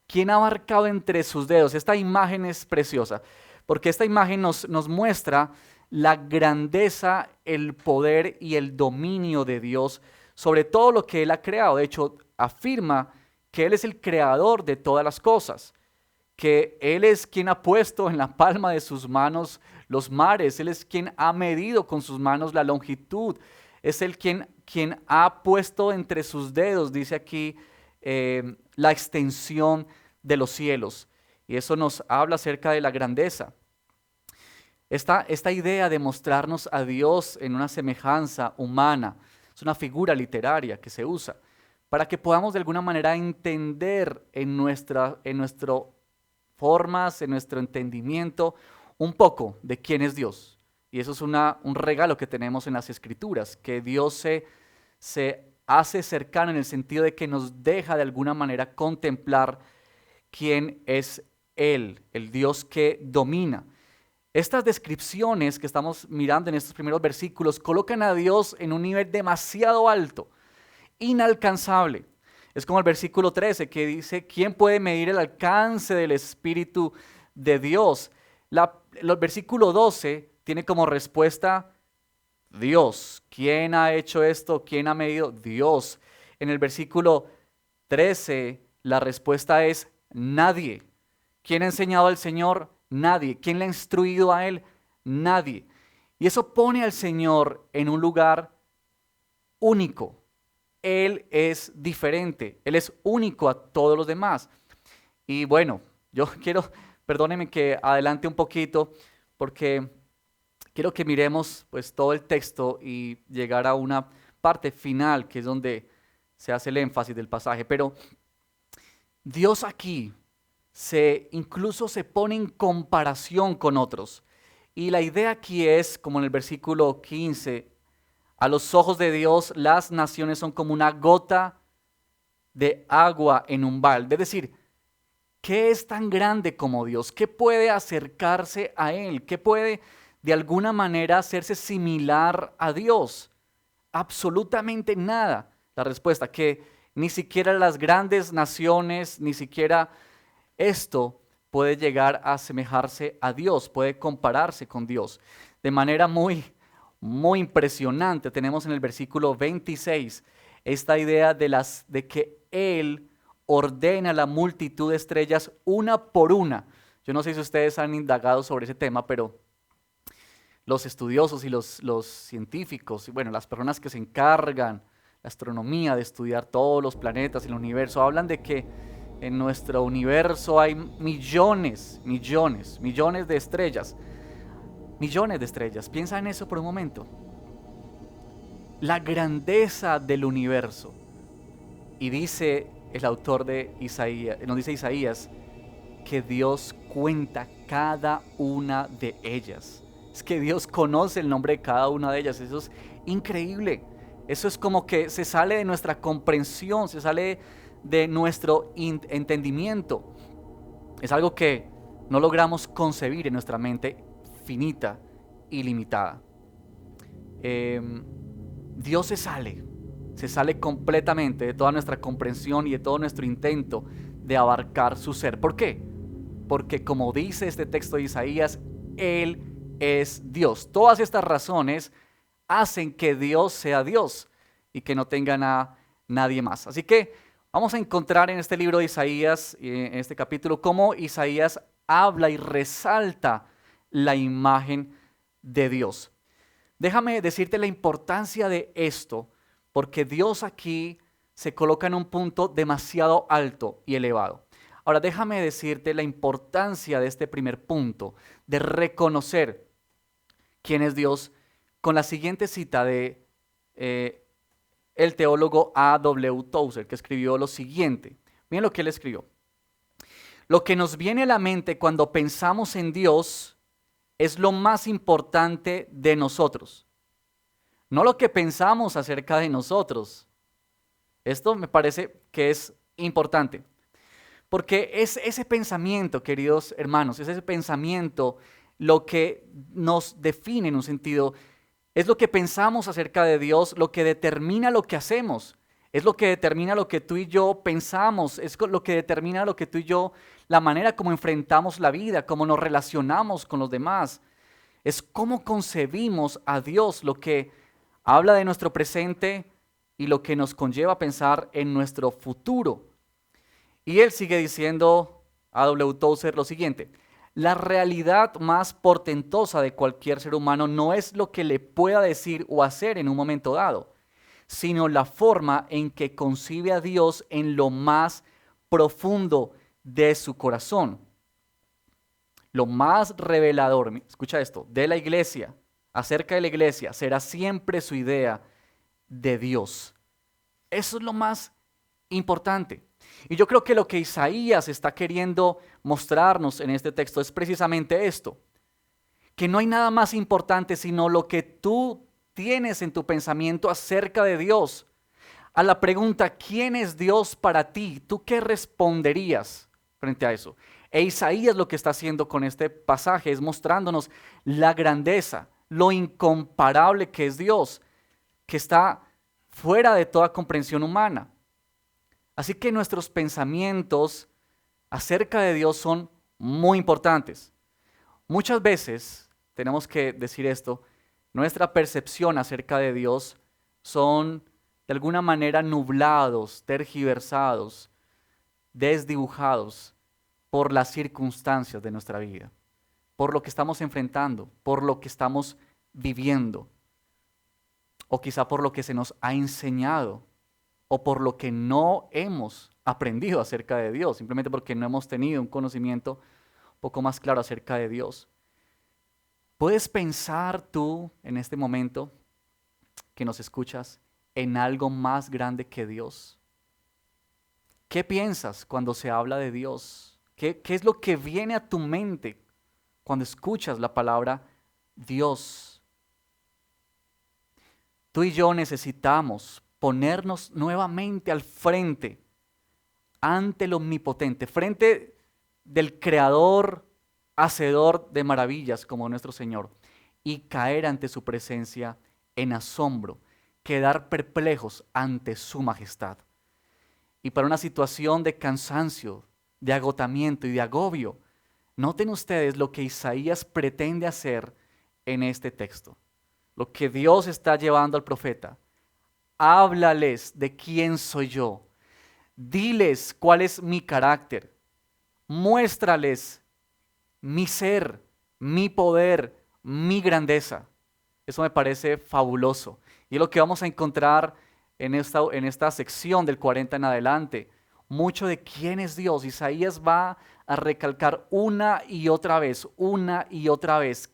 ¿Quién ha marcado entre sus dedos? Esta imagen es preciosa, porque esta imagen nos muestra la grandeza, el poder y el dominio de Dios sobre todo lo que Él ha creado. De hecho, afirma que Él es el creador de todas las cosas, que Él es quien ha puesto en la palma de sus manos los mares, Él es quien ha medido con sus manos la longitud, es Él quien ha puesto entre sus dedos, dice aquí, la extensión de los cielos. Y eso nos habla acerca de la grandeza. Esta idea de mostrarnos a Dios en una semejanza humana, es una figura literaria que se usa para que podamos de alguna manera entender en nuestras formas, en nuestro entendimiento, un poco de quién es Dios. Y eso es un regalo que tenemos en las Escrituras, que Dios se hace cercano en el sentido de que nos deja de alguna manera contemplar quién es Él, el Dios que domina. Estas descripciones que estamos mirando en estos primeros versículos colocan a Dios en un nivel demasiado alto, inalcanzable. Es como el versículo 13 que dice, ¿quién puede medir el alcance del Espíritu de Dios? El versículo 12 tiene como respuesta Dios. ¿Quién ha hecho esto? ¿Quién ha medido? Dios. En el versículo 13 la respuesta es nadie. ¿Quién ha enseñado al Señor? Nadie. ¿Quién le ha instruido a Él? Nadie. Y eso pone al Señor en un lugar único. Él es diferente. Él es único a todos los demás. Y bueno, yo perdónenme que adelante un poquito, porque quiero que miremos pues todo el texto y llegar a una parte final, que es donde se hace el énfasis del pasaje. Pero Dios aquí incluso se pone en comparación con otros. Y la idea aquí es, como en el versículo 15, a los ojos de Dios las naciones son como una gota de agua en un balde. Es decir, ¿qué es tan grande como Dios? ¿Qué puede acercarse a Él? ¿Qué puede de alguna manera hacerse similar a Dios? Absolutamente nada. La respuesta, que ni siquiera las grandes naciones, ni siquiera esto puede llegar a asemejarse a Dios, puede compararse con Dios. De manera muy impresionante tenemos en el versículo 26 esta idea de que Él ordena la multitud de estrellas una por una. Yo no sé si ustedes han indagado sobre ese tema, pero los estudiosos y los científicos, y bueno, las personas que se encargan la astronomía de estudiar todos los planetas y el universo, hablan de que en nuestro universo hay millones de estrellas. Millones de estrellas. Piensa en eso por un momento. la grandeza del universo. Y dice el autor de Isaías, nos dice Isaías, que Dios cuenta cada una de ellas. Es que Dios conoce el nombre de cada una de ellas. Eso es increíble. Eso es como que se sale de nuestra comprensión, se sale de nuestro entendimiento. Es algo que no logramos concebir en nuestra mente finita y limitada. Dios se sale completamente de toda nuestra comprensión y de todo nuestro intento de abarcar su ser. ¿Por qué? Porque como dice este texto de Isaías, Él es Dios. Todas estas razones hacen que Dios sea Dios y que no tengan a nadie más. Así que vamos a encontrar en este libro de Isaías, en este capítulo, cómo Isaías habla y resalta la imagen de Dios. Déjame decirte la importancia de esto, porque Dios aquí se coloca en un punto demasiado alto y elevado. Ahora déjame decirte la importancia de este primer punto, de reconocer quién es Dios, con la siguiente cita de el teólogo A.W. Tozer, que escribió lo siguiente. Miren lo que él escribió. Lo que nos viene a la mente cuando pensamos en Dios es lo más importante de nosotros, no lo que pensamos acerca de nosotros. Esto me parece que es importante, porque es ese pensamiento, queridos hermanos, es ese pensamiento lo que nos define en un sentido. Es lo que pensamos acerca de Dios, lo que determina lo que hacemos. Es lo que determina lo que tú y yo pensamos, es lo que determina lo que tú y yo, la manera como enfrentamos la vida, cómo nos relacionamos con los demás. Es cómo concebimos a Dios, lo que habla de nuestro presente y lo que nos conlleva a pensar en nuestro futuro. Y él sigue diciendo, A.W. Tozer, lo siguiente: la realidad más portentosa de cualquier ser humano no es lo que le pueda decir o hacer en un momento dado, sino la forma en que concibe a Dios en lo más profundo de su corazón. Lo más revelador, escucha esto, de la iglesia, acerca de la iglesia, será siempre su idea de Dios. Eso es lo más importante. Y yo creo que lo que Isaías está queriendo mostrarnos en este texto es precisamente esto, que no hay nada más importante sino lo que tú tienes en tu pensamiento acerca de Dios. A la pregunta, ¿quién es Dios para ti? ¿Tú qué responderías frente a eso? E Isaías lo que está haciendo con este pasaje es mostrándonos la grandeza, lo incomparable que es Dios, que está fuera de toda comprensión humana. Así que nuestros pensamientos acerca de Dios son muy importantes. Muchas veces, tenemos que decir esto, nuestra percepción acerca de Dios son de alguna manera nublados, tergiversados, desdibujados por las circunstancias de nuestra vida, por lo que estamos enfrentando, por lo que estamos viviendo, o quizá por lo que se nos ha enseñado, o por lo que no hemos aprendido acerca de Dios, simplemente porque no hemos tenido un conocimiento un poco más claro acerca de Dios. ¿Puedes pensar tú en este momento que nos escuchas en algo más grande que Dios? ¿Qué piensas cuando se habla de Dios? ¿Qué es lo que viene a tu mente cuando escuchas la palabra Dios? Tú y yo necesitamos ponernos nuevamente al frente, ante el Omnipotente, frente del Creador, Hacedor de maravillas como nuestro Señor, y caer ante su presencia en asombro, quedar perplejos ante su majestad. Y para una situación de cansancio, de agotamiento y de agobio, noten ustedes lo que Isaías pretende hacer en este texto, lo que Dios está llevando al profeta. Háblales de quién soy yo, diles cuál es mi carácter, muéstrales mi ser, mi poder, mi grandeza. Eso me parece fabuloso. Y es lo que vamos a encontrar en esta sección del 40 en adelante. Mucho de quién es Dios. Isaías va a recalcar una y otra vez,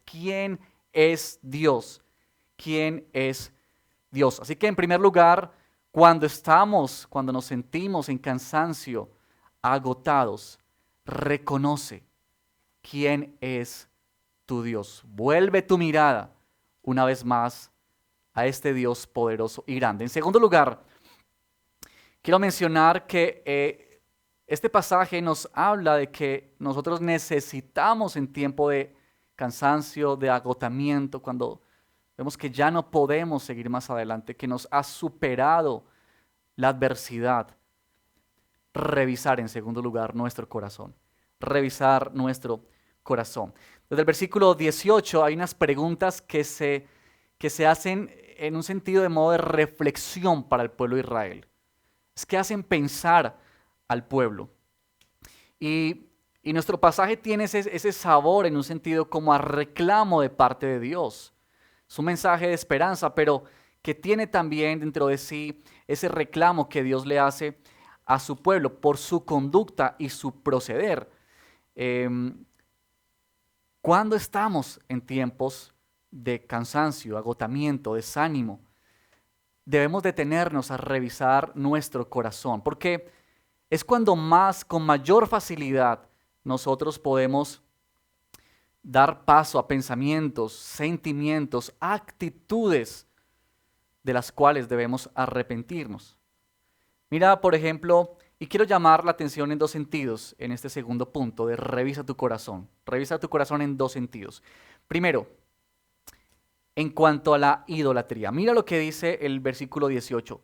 quién es Dios. ¿Quién es Dios. Así que en primer lugar, cuando nos sentimos en cansancio, agotados, reconoce quién es tu Dios. Vuelve tu mirada una vez más a este Dios poderoso y grande. En segundo lugar, quiero mencionar que este pasaje nos habla de que nosotros necesitamos en tiempo de cansancio, de agotamiento, cuando vemos que ya no podemos seguir más adelante, que nos ha superado la adversidad, revisar en segundo lugar nuestro corazón. Revisar nuestro corazón. Desde el versículo 18 hay unas preguntas que se hacen en un sentido de modo de reflexión para el pueblo de Israel. Es que hacen pensar al pueblo. Y nuestro pasaje tiene ese sabor en un sentido como a reclamo de parte de Dios. Es un mensaje de esperanza, pero que tiene también dentro de sí ese reclamo que Dios le hace a su pueblo por su conducta y su proceder. Cuando estamos en tiempos de cansancio, agotamiento, desánimo, debemos detenernos a revisar nuestro corazón, porque es cuando con mayor facilidad, nosotros podemos dar paso a pensamientos, sentimientos, actitudes de las cuales debemos arrepentirnos. Mira, por ejemplo, y quiero llamar la atención en dos sentidos en este segundo punto de revisa tu corazón. Revisa tu corazón en dos sentidos. Primero, en cuanto a la idolatría. Mira lo que dice el versículo 18.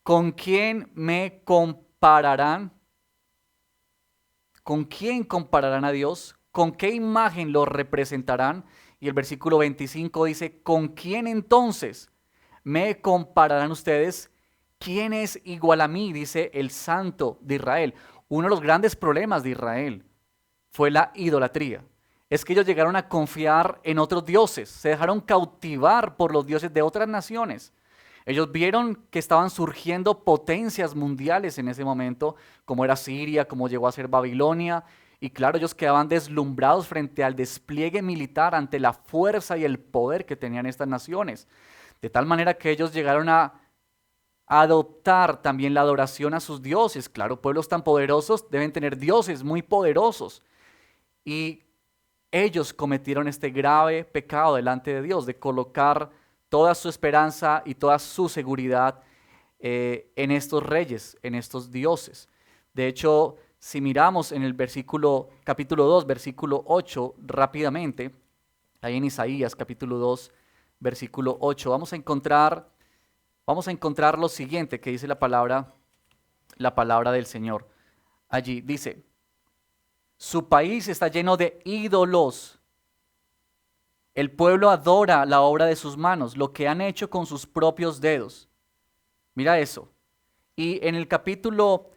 ¿Con quién me compararán? ¿Con quién compararán a Dios? ¿Con qué imagen lo representarán? Y el versículo 25 dice, ¿con quién entonces me compararán ustedes? ¿Quién es igual a mí? Dice el Santo de Israel. Uno de los grandes problemas de Israel fue la idolatría. Es que ellos llegaron a confiar en otros dioses, se dejaron cautivar por los dioses de otras naciones. Ellos vieron que estaban surgiendo potencias mundiales en ese momento, como era Siria, como llegó a ser Babilonia, y claro, ellos quedaban deslumbrados frente al despliegue militar ante la fuerza y el poder que tenían estas naciones. De tal manera que ellos llegaron a adoptar también la adoración a sus dioses. Claro, pueblos tan poderosos deben tener dioses muy poderosos. Y ellos cometieron este grave pecado delante de Dios, de colocar toda su esperanza y toda su seguridad en estos reyes, en estos dioses. De hecho, si miramos en el capítulo 2, versículo 8, rápidamente, ahí en Isaías, capítulo 2, versículo 8, vamos a encontrar lo siguiente que dice la palabra del Señor. Allí dice, su país está lleno de ídolos. El pueblo adora la obra de sus manos, lo que han hecho con sus propios dedos. Mira eso. Y en el capítulo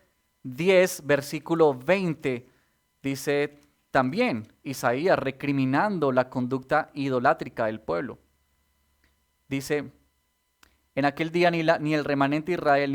10, versículo 20, dice también Isaías recriminando la conducta idolátrica del pueblo. Dice, en aquel día ni el remanente de Israel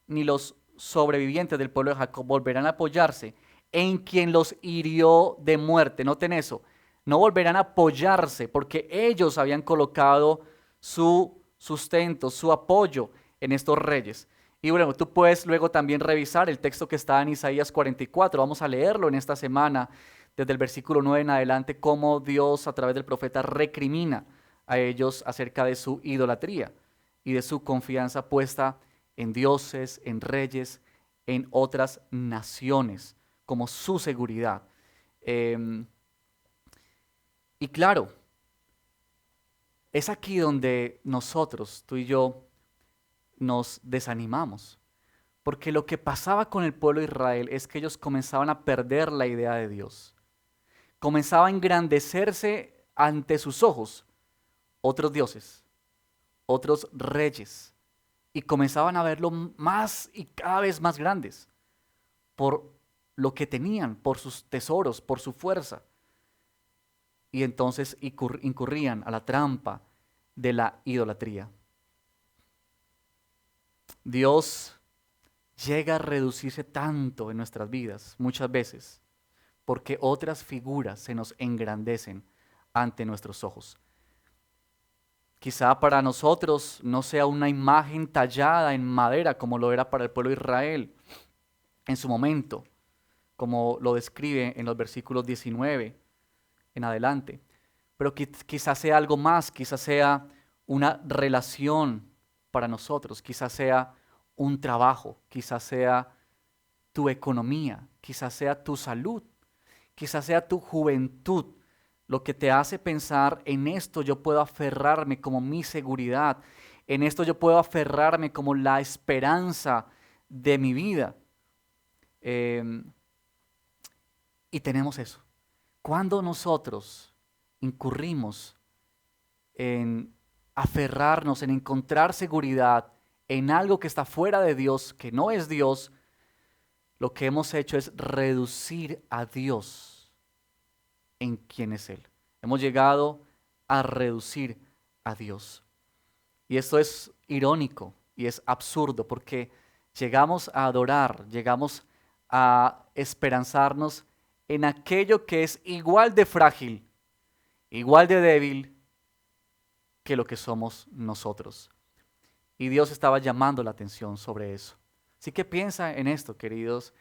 ni los sobrevivientes del pueblo de Jacob volverán a apoyarse en quien los hirió de muerte. Noten eso. No volverán a apoyarse porque ellos habían colocado su sustento, su apoyo en estos reyes. Y bueno, tú puedes luego también revisar el texto que está en Isaías 44. Vamos a leerlo en esta semana, desde el versículo 9 en adelante, cómo Dios a través del profeta recrimina a ellos acerca de su idolatría y de su confianza puesta en dioses, en reyes, en otras naciones, como su seguridad. Y claro, es aquí donde nosotros, tú y yo, nos desanimamos. Porque lo que pasaba con el pueblo de Israel es que ellos comenzaban a perder la idea de Dios. Comenzaba a engrandecerse ante sus ojos otros dioses, otros reyes, y comenzaban a verlo más y cada vez más grandes por lo que tenían, por sus tesoros, por su fuerza. Y entonces incurrían a la trampa de la idolatría. Dios llega a reducirse tanto en nuestras vidas, muchas veces, porque otras figuras se nos engrandecen ante nuestros ojos. Quizá para nosotros no sea una imagen tallada en madera como lo era para el pueblo de Israel en su momento, como lo describe en los versículos 19 en adelante. Pero quizás sea algo más, quizás sea una relación para nosotros, quizás sea un trabajo, quizás sea tu economía, quizás sea tu salud, quizás sea tu juventud, lo que te hace pensar: en esto yo puedo aferrarme como mi seguridad, en esto yo puedo aferrarme como la esperanza de mi vida. Y tenemos eso. Cuando nosotros incurrimos en aferrarnos, en encontrar seguridad en algo que está fuera de Dios, que no es Dios, lo que hemos hecho es reducir a Dios en quién es Él. Hemos llegado a reducir a Dios. Y esto es irónico y es absurdo, porque llegamos a adorar, llegamos a esperanzarnos en aquello que es igual de frágil, igual de débil que lo que somos nosotros. Y Dios estaba llamando la atención sobre eso. Así que piensa en esto, queridos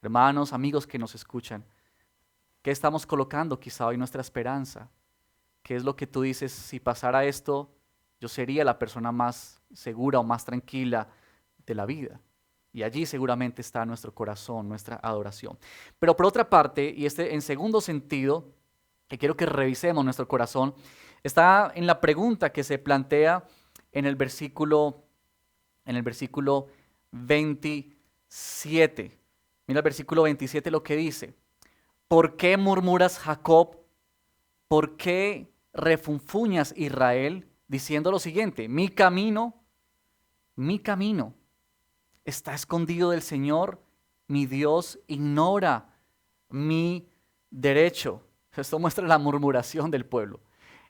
hermanos, amigos que nos escuchan. ¿Qué estamos colocando quizá hoy nuestra esperanza? ¿Qué es lo que tú dices: si pasara esto, yo sería la persona más segura o más tranquila de la vida? Y allí seguramente está nuestro corazón, nuestra adoración. Pero por otra parte, y en segundo sentido, que quiero que revisemos nuestro corazón, está en la pregunta que se plantea en el versículo 27. Mira el versículo 27 lo que dice: ¿por qué murmuras, Jacob? ¿Por qué refunfuñas, Israel? Diciendo lo siguiente: mi camino está escondido del Señor, mi Dios ignora mi derecho. Esto muestra la murmuración del pueblo.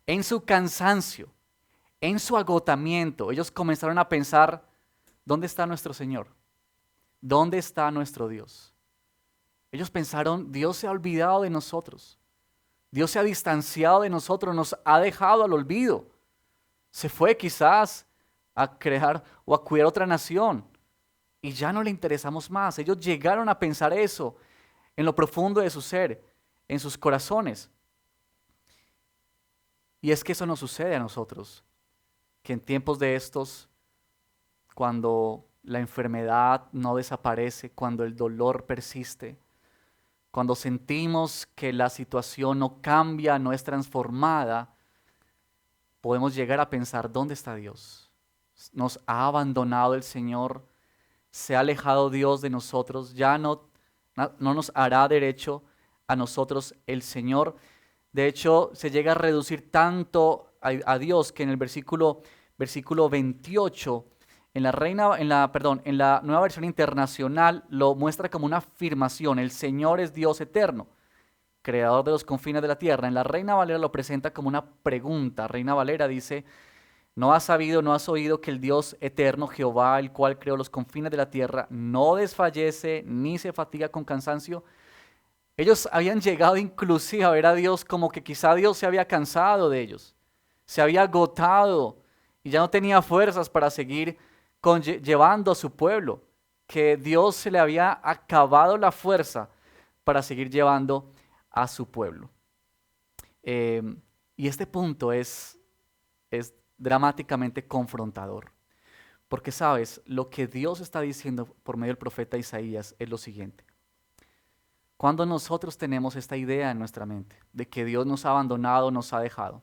En su cansancio, en su agotamiento, ellos comenzaron a pensar: ¿dónde está nuestro Señor? ¿Dónde está nuestro Dios? Ellos pensaron: Dios se ha olvidado de nosotros. Dios se ha distanciado de nosotros, nos ha dejado al olvido. Se fue quizás a crear o a cuidar otra nación y ya no le interesamos más. Ellos llegaron a pensar eso en lo profundo de su ser, en sus corazones. Y es que eso nos sucede a nosotros, que en tiempos de estos, cuando la enfermedad no desaparece, cuando el dolor persiste, cuando sentimos que la situación no cambia, no es transformada, podemos llegar a pensar: ¿dónde está Dios? Nos ha abandonado el Señor, se ha alejado Dios de nosotros, ya no nos hará derecho a nosotros el Señor. De hecho, se llega a reducir tanto a Dios que en el versículo 28, en la Nueva Versión Internacional lo muestra como una afirmación: el Señor es Dios eterno, creador de los confines de la tierra. En la Reina Valera lo presenta como una pregunta. Reina Valera dice: ¿no has sabido, no has oído que el Dios eterno, Jehová, el cual creó los confines de la tierra, no desfallece ni se fatiga con cansancio? Ellos habían llegado inclusive a ver a Dios como que quizá Dios se había cansado de ellos, se había agotado y ya no tenía fuerzas para seguir llevando a su pueblo, que Dios se le había acabado la fuerza para seguir llevando a su pueblo. Y este punto es dramáticamente confrontador, porque sabes, lo que Dios está diciendo por medio del profeta Isaías es lo siguiente: cuando nosotros tenemos esta idea en nuestra mente de que Dios nos ha abandonado, nos ha dejado,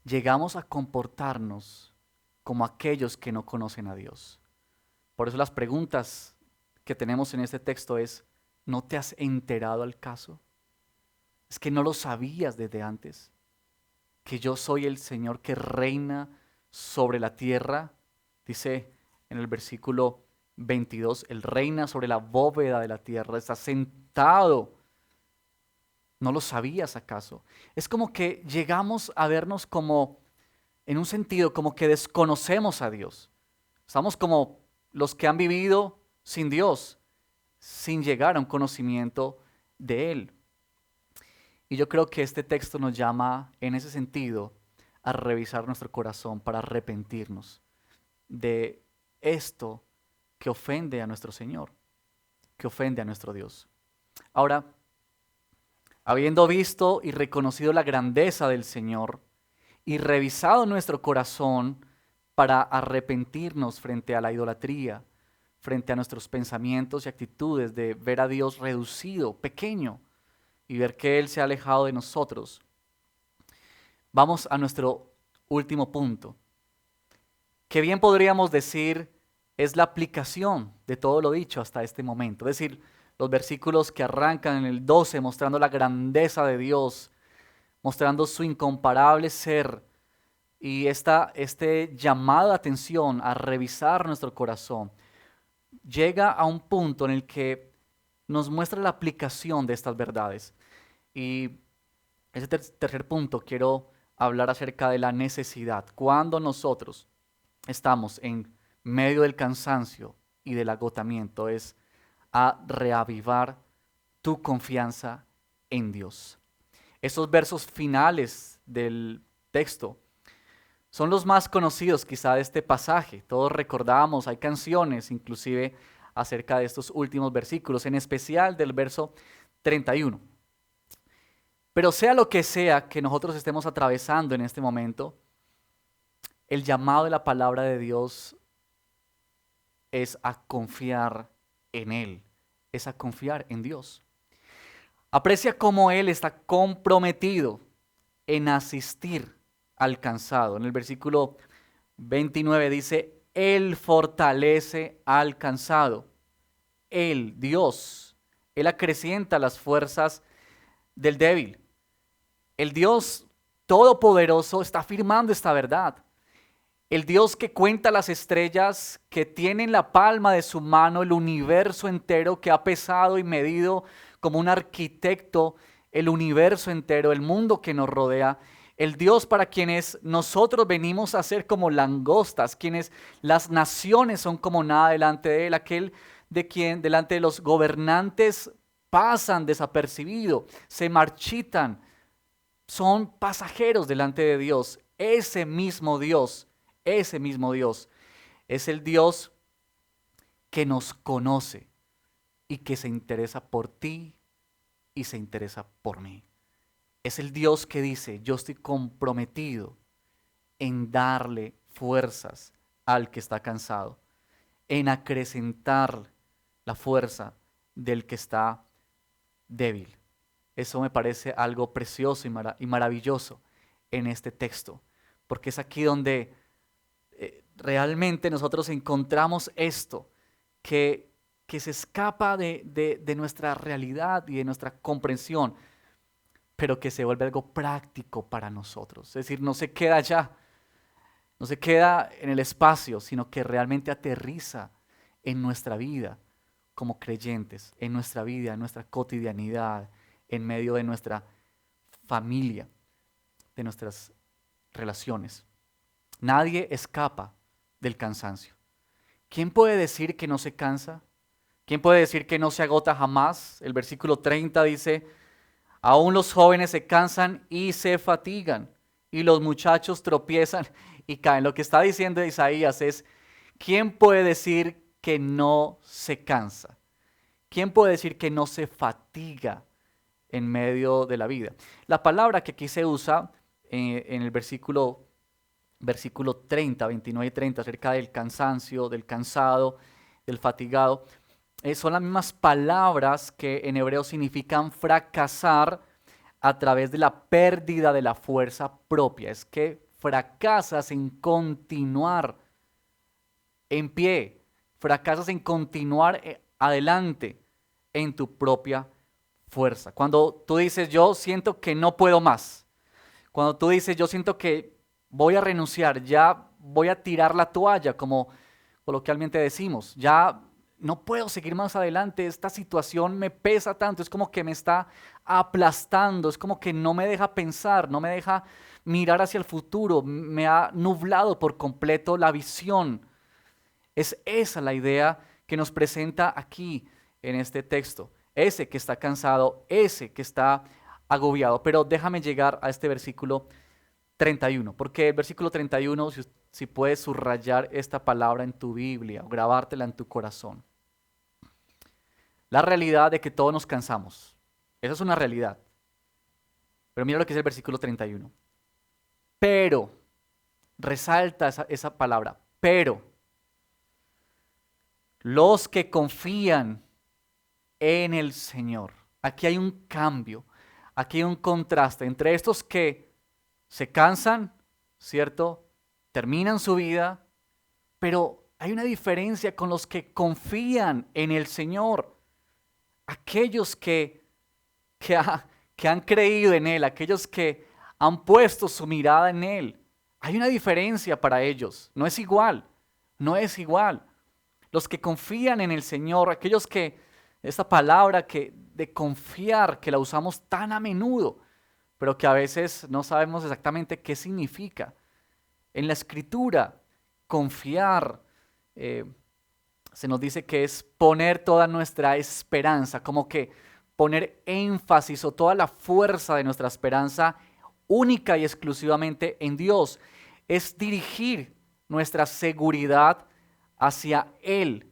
llegamos a comportarnos como aquellos que no conocen a Dios. Por eso las preguntas que tenemos en este texto es: ¿no te has enterado al caso? ¿Es que no lo sabías desde antes? ¿Que yo soy el Señor que reina sobre la tierra? Dice en el versículo 22, Él reina sobre la bóveda de la tierra, está sentado. ¿No lo sabías acaso? Es como que llegamos a vernos como, en un sentido, como que desconocemos a Dios. Estamos como los que han vivido sin Dios, sin llegar a un conocimiento de Él. Y yo creo que este texto nos llama, en ese sentido, a revisar nuestro corazón para arrepentirnos de esto que ofende a nuestro Señor, que ofende a nuestro Dios. Ahora, habiendo visto y reconocido la grandeza del Señor y revisado nuestro corazón para arrepentirnos frente a la idolatría, frente a nuestros pensamientos y actitudes de ver a Dios reducido, pequeño, y ver que Él se ha alejado de nosotros, vamos a nuestro último punto, que bien podríamos decir es la aplicación de todo lo dicho hasta este momento. Es decir, los versículos que arrancan en el 12 mostrando la grandeza de Dios, mostrando su incomparable ser y este llamado de atención a revisar nuestro corazón, llega a un punto en el que nos muestra la aplicación de estas verdades. Y ese tercer punto quiero hablar acerca de la necesidad. Cuando nosotros estamos en medio del cansancio y del agotamiento, es a reavivar tu confianza en Dios. Esos versos finales del texto son los más conocidos quizá de este pasaje. Todos recordamos, hay canciones inclusive acerca de estos últimos versículos, en especial del verso 31. Pero sea lo que sea que nosotros estemos atravesando en este momento, el llamado de la palabra de Dios es a confiar en Él, es a confiar en Dios. Aprecia cómo Él está comprometido en asistir al cansado. En el versículo 29 dice, Él fortalece al cansado. Él, Dios, Él acrecienta las fuerzas del débil. El Dios Todopoderoso está afirmando esta verdad. El Dios que cuenta las estrellas, que tiene en la palma de su mano el universo entero, que ha pesado y medido como un arquitecto el universo entero, el mundo que nos rodea. El Dios para quienes nosotros venimos a ser como langostas, quienes las naciones son como nada delante de Él, aquel de quien delante de los gobernantes pasan desapercibido, se marchitan, son pasajeros delante de Dios. Ese mismo Dios es el Dios que nos conoce y que se interesa por ti y se interesa por mí. Es el Dios que dice, yo estoy comprometido en darle fuerzas al que está cansado, en acrecentar la fuerza del que está débil. Eso me parece algo precioso y maravilloso en este texto, porque es aquí donde realmente nosotros encontramos esto que se escapa de nuestra realidad y de nuestra comprensión, pero que se vuelve algo práctico para nosotros. Es decir, no se queda allá, no se queda en el espacio, sino que realmente aterriza en nuestra vida como creyentes, en nuestra vida, en nuestra cotidianidad, en medio de nuestra familia, de nuestras relaciones. Nadie escapa del cansancio. ¿Quién puede decir que no se cansa? ¿Quién puede decir que no se agota jamás? El versículo 30 dice, aún los jóvenes se cansan y se fatigan, y los muchachos tropiezan y caen. Lo que está diciendo Isaías es, ¿quién puede decir que no se cansa? ¿Quién puede decir que no se fatiga en medio de la vida? La palabra que aquí se usa en el versículo 30, 29 y 30, acerca del cansancio, del cansado, del fatigado, son las mismas palabras que en hebreo significan fracasar a través de la pérdida de la fuerza propia. Es que fracasas en continuar en pie, fracasas en continuar adelante en tu propia fuerza. Cuando tú dices, yo siento que no puedo más, cuando tú dices, yo siento que voy a renunciar, ya voy a tirar la toalla, como coloquialmente decimos, ya no puedo seguir más adelante, esta situación me pesa tanto, es como que me está aplastando, es como que no me deja pensar, no me deja mirar hacia el futuro, me ha nublado por completo la visión. Es esa la idea que nos presenta aquí en este texto, ese que está cansado, ese que está agobiado. Pero déjame llegar a este versículo 31, porque el versículo 31, si puedes subrayar esta palabra en tu Biblia o grabártela en tu corazón. La realidad de que todos nos cansamos. Esa es una realidad. Pero mira lo que dice el versículo 31. Pero, resalta esa palabra, pero los que confían en el Señor. Aquí hay un cambio, aquí hay un contraste entre estos que se cansan, ¿cierto? Terminan su vida, pero hay una diferencia con los que confían en el Señor. Aquellos que han creído en Él, aquellos que han puesto su mirada en Él. Hay una diferencia para ellos, no es igual, no es igual. Los que confían en el Señor, aquellos que, esta palabra de confiar, que la usamos tan a menudo, pero que a veces no sabemos exactamente qué significa. En la Escritura, confiar, se nos dice que es poner toda nuestra esperanza, como que poner énfasis o toda la fuerza de nuestra esperanza única y exclusivamente en Dios. Es dirigir nuestra seguridad hacia Él.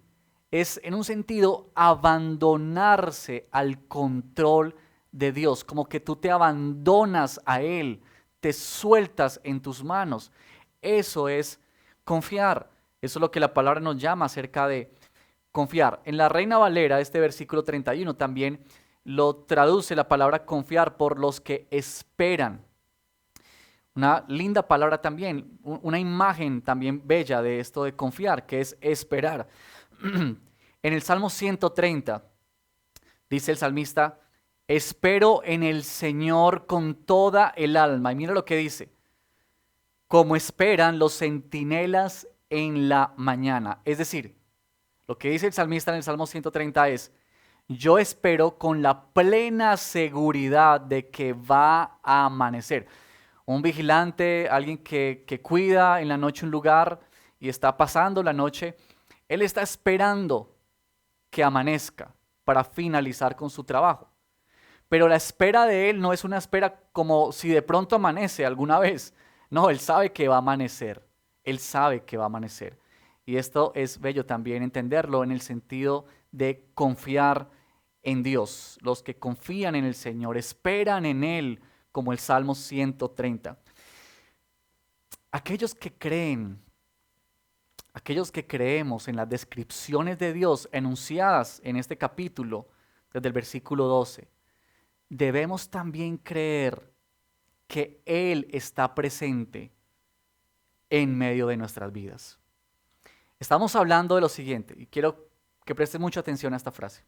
Es en un sentido abandonarse al control de Dios, como que tú te abandonas a Él, te sueltas en tus manos. Eso es confiar. Eso es lo que la palabra nos llama acerca de confiar. En la Reina Valera, este versículo 31 también lo traduce la palabra confiar por los que esperan. Una linda palabra también, una imagen también bella de esto de confiar, que es esperar. En el Salmo 130 dice el salmista, espero en el Señor con toda el alma. Y mira lo que dice, como esperan los centinelas en la mañana. Es decir, lo que dice el salmista en el Salmo 130 es, yo espero con la plena seguridad de que va a amanecer. Un vigilante, alguien que cuida en la noche un lugar y está pasando la noche, él está esperando que amanezca para finalizar con su trabajo. Pero la espera de él no es una espera como si de pronto amanece alguna vez. No, él sabe que va a amanecer. Él sabe que va a amanecer. Y esto es bello también entenderlo en el sentido de confiar en Dios. Los que confían en el Señor, esperan en Él, como el Salmo 130. Aquellos que creen, aquellos que creemos en las descripciones de Dios enunciadas en este capítulo, desde el versículo 12, debemos también creer que Él está presente en medio de nuestras vidas. Estamos hablando de lo siguiente, y quiero que presten mucha atención a esta frase.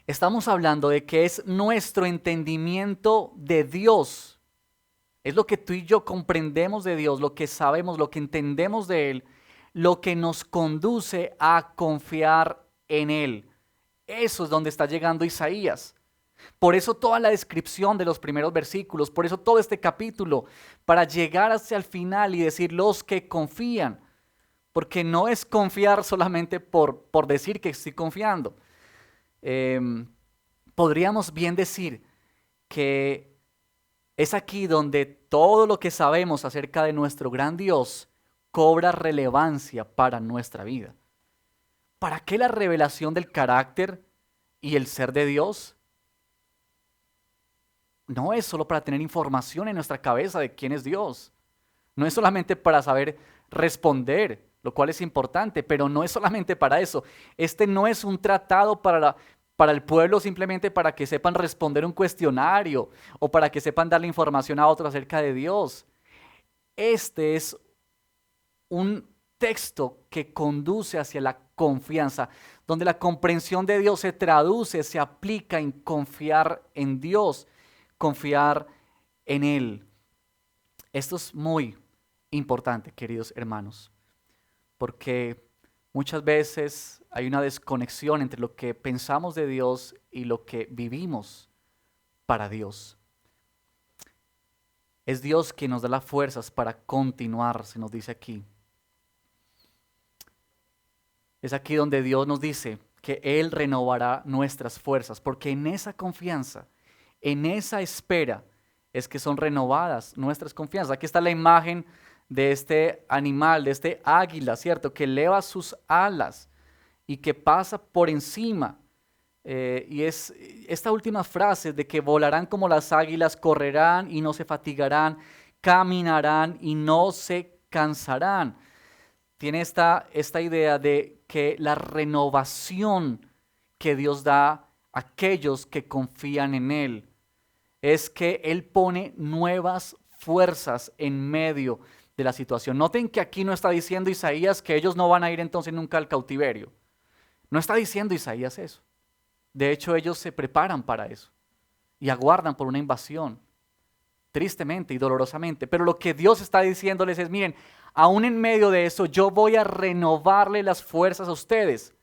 Estamos hablando de que es nuestro entendimiento de Dios, es lo que tú y yo comprendemos de Dios, lo que sabemos, lo que entendemos de Él, lo que nos conduce a confiar en Él. Eso es donde está llegando Isaías. Por eso toda la descripción de los primeros versículos, por eso todo este capítulo, para llegar hacia el final y decir los que confían, porque no es confiar solamente por decir que estoy confiando. Podríamos bien decir que es aquí donde todo lo que sabemos acerca de nuestro gran Dios cobra relevancia para nuestra vida. ¿Para qué la revelación del carácter y el ser de Dios? No es solo para tener información en nuestra cabeza de quién es Dios. No es solamente para saber responder, lo cual es importante, pero no es solamente para eso. Este no es un tratado para el pueblo simplemente para que sepan responder un cuestionario o para que sepan darle información a otros acerca de Dios. Este es un texto que conduce hacia la confianza, donde la comprensión de Dios se traduce, se aplica en confiar en Dios, confiar en Él. Esto es muy importante, queridos hermanos, porque muchas veces hay una desconexión entre lo que pensamos de Dios y lo que vivimos para Dios. Es Dios quien nos da las fuerzas para continuar, se nos dice aquí. Es aquí donde Dios nos dice que Él renovará nuestras fuerzas, porque en esa confianza, en esa espera, es que son renovadas nuestras confianzas. Aquí está la imagen de este animal, de este águila, ¿cierto? Que eleva sus alas y que pasa por encima. Y es esta última frase de que volarán como las águilas, correrán y no se fatigarán, caminarán y no se cansarán. Tiene esta idea de que la renovación que Dios da a aquellos que confían en Él es que Él pone nuevas fuerzas en medio de la situación. Noten que aquí no está diciendo Isaías que ellos no van a ir entonces nunca al cautiverio. No está diciendo Isaías eso. De hecho, ellos se preparan para eso y aguardan por una invasión, tristemente y dolorosamente. Pero lo que Dios está diciéndoles es, miren, aún en medio de eso, yo voy a renovarle las fuerzas a ustedes,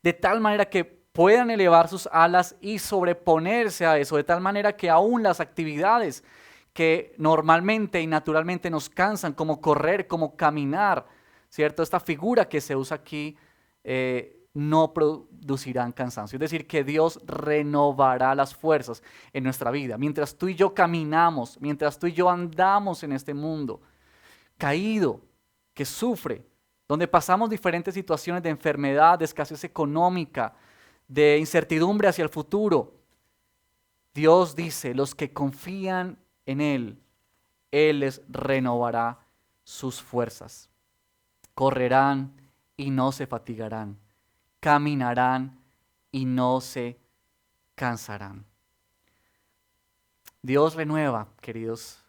de tal manera que puedan elevar sus alas y sobreponerse a eso, de tal manera que aún las actividades que normalmente y naturalmente nos cansan, como correr, como caminar, ¿cierto? Esta figura que se usa aquí no producirán cansancio. Es decir, que Dios renovará las fuerzas en nuestra vida. Mientras tú y yo caminamos, mientras tú y yo andamos en este mundo caído, que sufre, donde pasamos diferentes situaciones de enfermedad, de escasez económica, de incertidumbre hacia el futuro, Dios dice, los que confían en Él, Él les renovará sus fuerzas. Correrán y no se fatigarán. Caminarán y no se cansarán. Dios renueva, queridos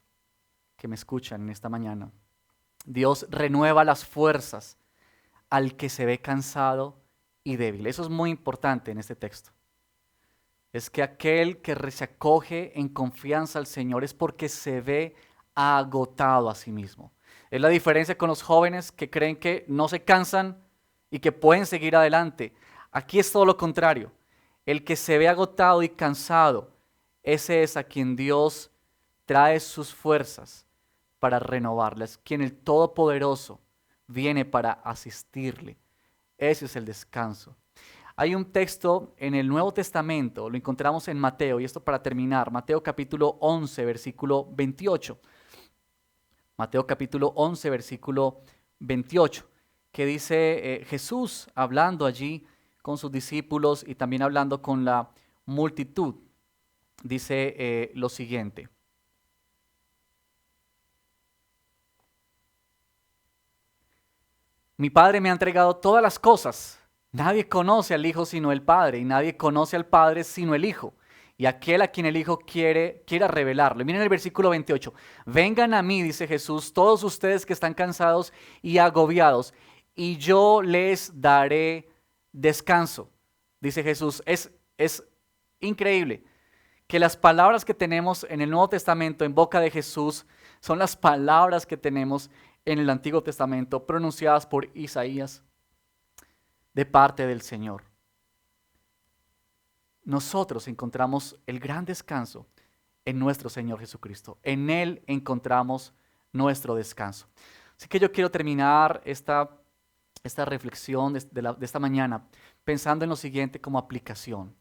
que me escuchan en esta mañana. Dios renueva las fuerzas al que se ve cansado y débil. Eso es muy importante en este texto. Es que aquel que se acoge en confianza al Señor es porque se ve agotado a sí mismo. Es la diferencia con los jóvenes que creen que no se cansan y que pueden seguir adelante. Aquí es todo lo contrario. El que se ve agotado y cansado, ese es a quien Dios trae sus fuerzas para renovarlas, quien el Todopoderoso viene para asistirle. Ese es el descanso. Hay un texto en el Nuevo Testamento, lo encontramos en Mateo, y esto para terminar, Mateo capítulo 11, versículo 28. Mateo capítulo 11, versículo 28, que dice Jesús hablando allí con sus discípulos y también hablando con la multitud. Dice lo siguiente. Mi Padre me ha entregado todas las cosas. Nadie conoce al Hijo sino el Padre, y nadie conoce al Padre sino el Hijo, y aquel a quien el Hijo quiera revelarlo. Miren el versículo 28. Vengan a mí, dice Jesús, todos ustedes que están cansados y agobiados, y yo les daré descanso. Dice Jesús, es increíble que las palabras que tenemos en el Nuevo Testamento en boca de Jesús son las palabras que tenemos en el Antiguo Testamento pronunciadas por Isaías de parte del Señor. Nosotros encontramos el gran descanso en nuestro Señor Jesucristo. En Él encontramos nuestro descanso. Así que yo quiero terminar esta reflexión de esta mañana pensando en lo siguiente como aplicación.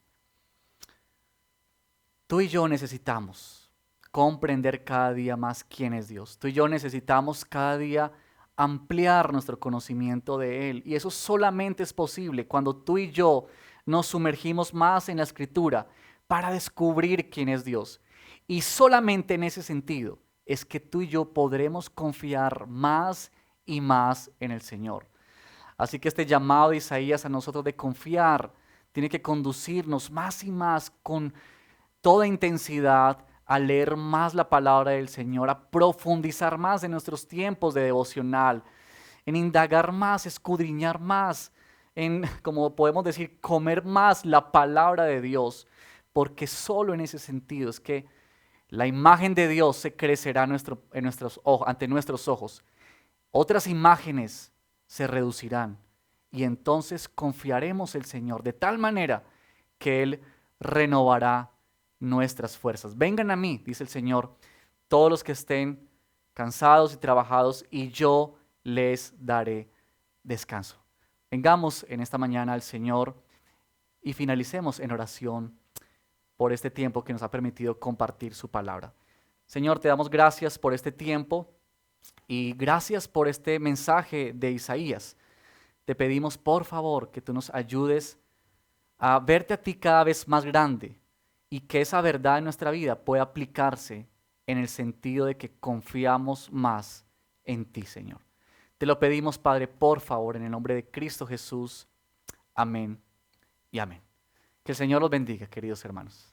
Tú y yo necesitamos comprender cada día más quién es Dios. Tú y yo necesitamos cada día ampliar nuestro conocimiento de Él. Y eso solamente es posible cuando tú y yo nos sumergimos más en la Escritura para descubrir quién es Dios. Y solamente en ese sentido es que tú y yo podremos confiar más y más en el Señor. Así que este llamado de Isaías a nosotros de confiar tiene que conducirnos más y más con toda intensidad a leer más la palabra del Señor, a profundizar más en nuestros tiempos de devocional, en indagar más, escudriñar más, en, como podemos decir, comer más la palabra de Dios, porque solo en ese sentido es que la imagen de Dios se crecerá ante nuestros ojos. Otras imágenes se reducirán y entonces confiaremos en el Señor de tal manera que Él renovará nuestras fuerzas. Vengan a mí, dice el Señor, todos los que estén cansados y trabajados, y yo les daré descanso. Vengamos en esta mañana al Señor y finalicemos en oración por este tiempo que nos ha permitido compartir su palabra. Señor, te damos gracias por este tiempo y gracias por este mensaje de Isaías. Te pedimos por favor que tú nos ayudes a verte a ti cada vez más grande y que esa verdad en nuestra vida pueda aplicarse en el sentido de que confiamos más en ti, Señor. Te lo pedimos, Padre, por favor, en el nombre de Cristo Jesús. Amén y amén. Que el Señor los bendiga, queridos hermanos.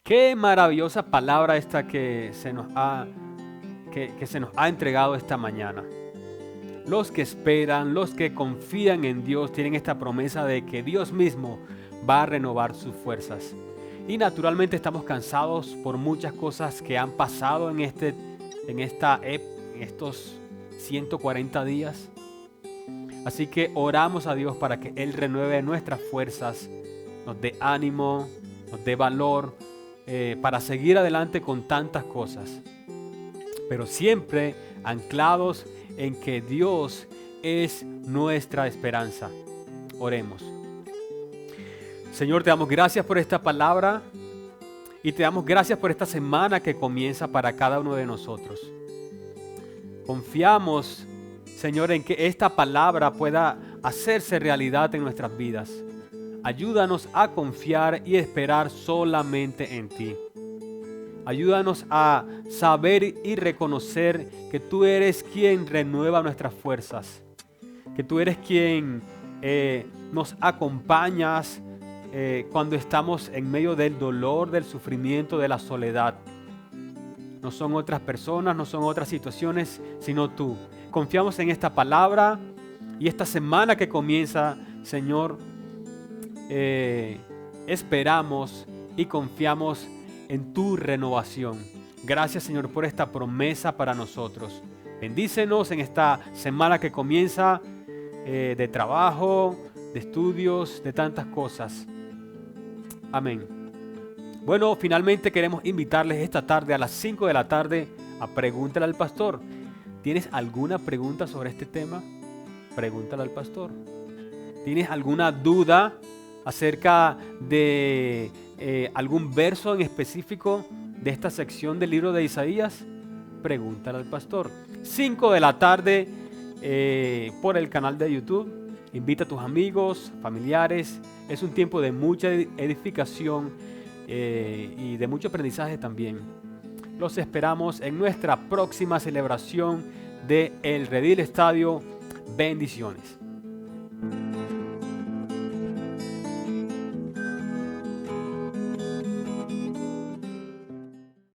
Qué maravillosa palabra esta que se nos ha entregado esta mañana. Los que esperan, los que confían en Dios tienen esta promesa de que Dios mismo va a renovar sus fuerzas. Y naturalmente estamos cansados por muchas cosas que han pasado en estos 140 días. Así que oramos a Dios para que Él renueve nuestras fuerzas, nos dé ánimo, nos dé valor para seguir adelante con tantas cosas. Pero siempre anclados en que Dios es nuestra esperanza. Oremos. Señor, te damos gracias por esta palabra y te damos gracias por esta semana que comienza para cada uno de nosotros. Confiamos, Señor, en que esta palabra pueda hacerse realidad en nuestras vidas. Ayúdanos a confiar y esperar solamente en ti. Ayúdanos a saber y reconocer que tú eres quien renueva nuestras fuerzas, que tú eres quien nos acompañas cuando estamos en medio del dolor, del sufrimiento, de la soledad. No son otras personas, no son otras situaciones, sino tú. Confiamos en esta palabra y esta semana que comienza, Señor, esperamos y confiamos en tu renovación. Gracias, Señor, por esta promesa para nosotros. Bendícenos en esta semana que comienza de trabajo, de estudios, de tantas cosas. Amén. Bueno, finalmente queremos invitarles esta tarde a las 5 de la tarde a Pregúntale al Pastor. ¿Tienes alguna pregunta sobre este tema? Pregúntale al pastor. ¿Tienes alguna duda acerca de algún verso en específico de esta sección del libro de Isaías? Pregúntale al pastor. 5 de la tarde por el canal de YouTube. Invita a tus amigos, familiares. Es un tiempo de mucha edificación y de mucho aprendizaje también. Los esperamos en nuestra próxima celebración de El Redil Estadio. Bendiciones.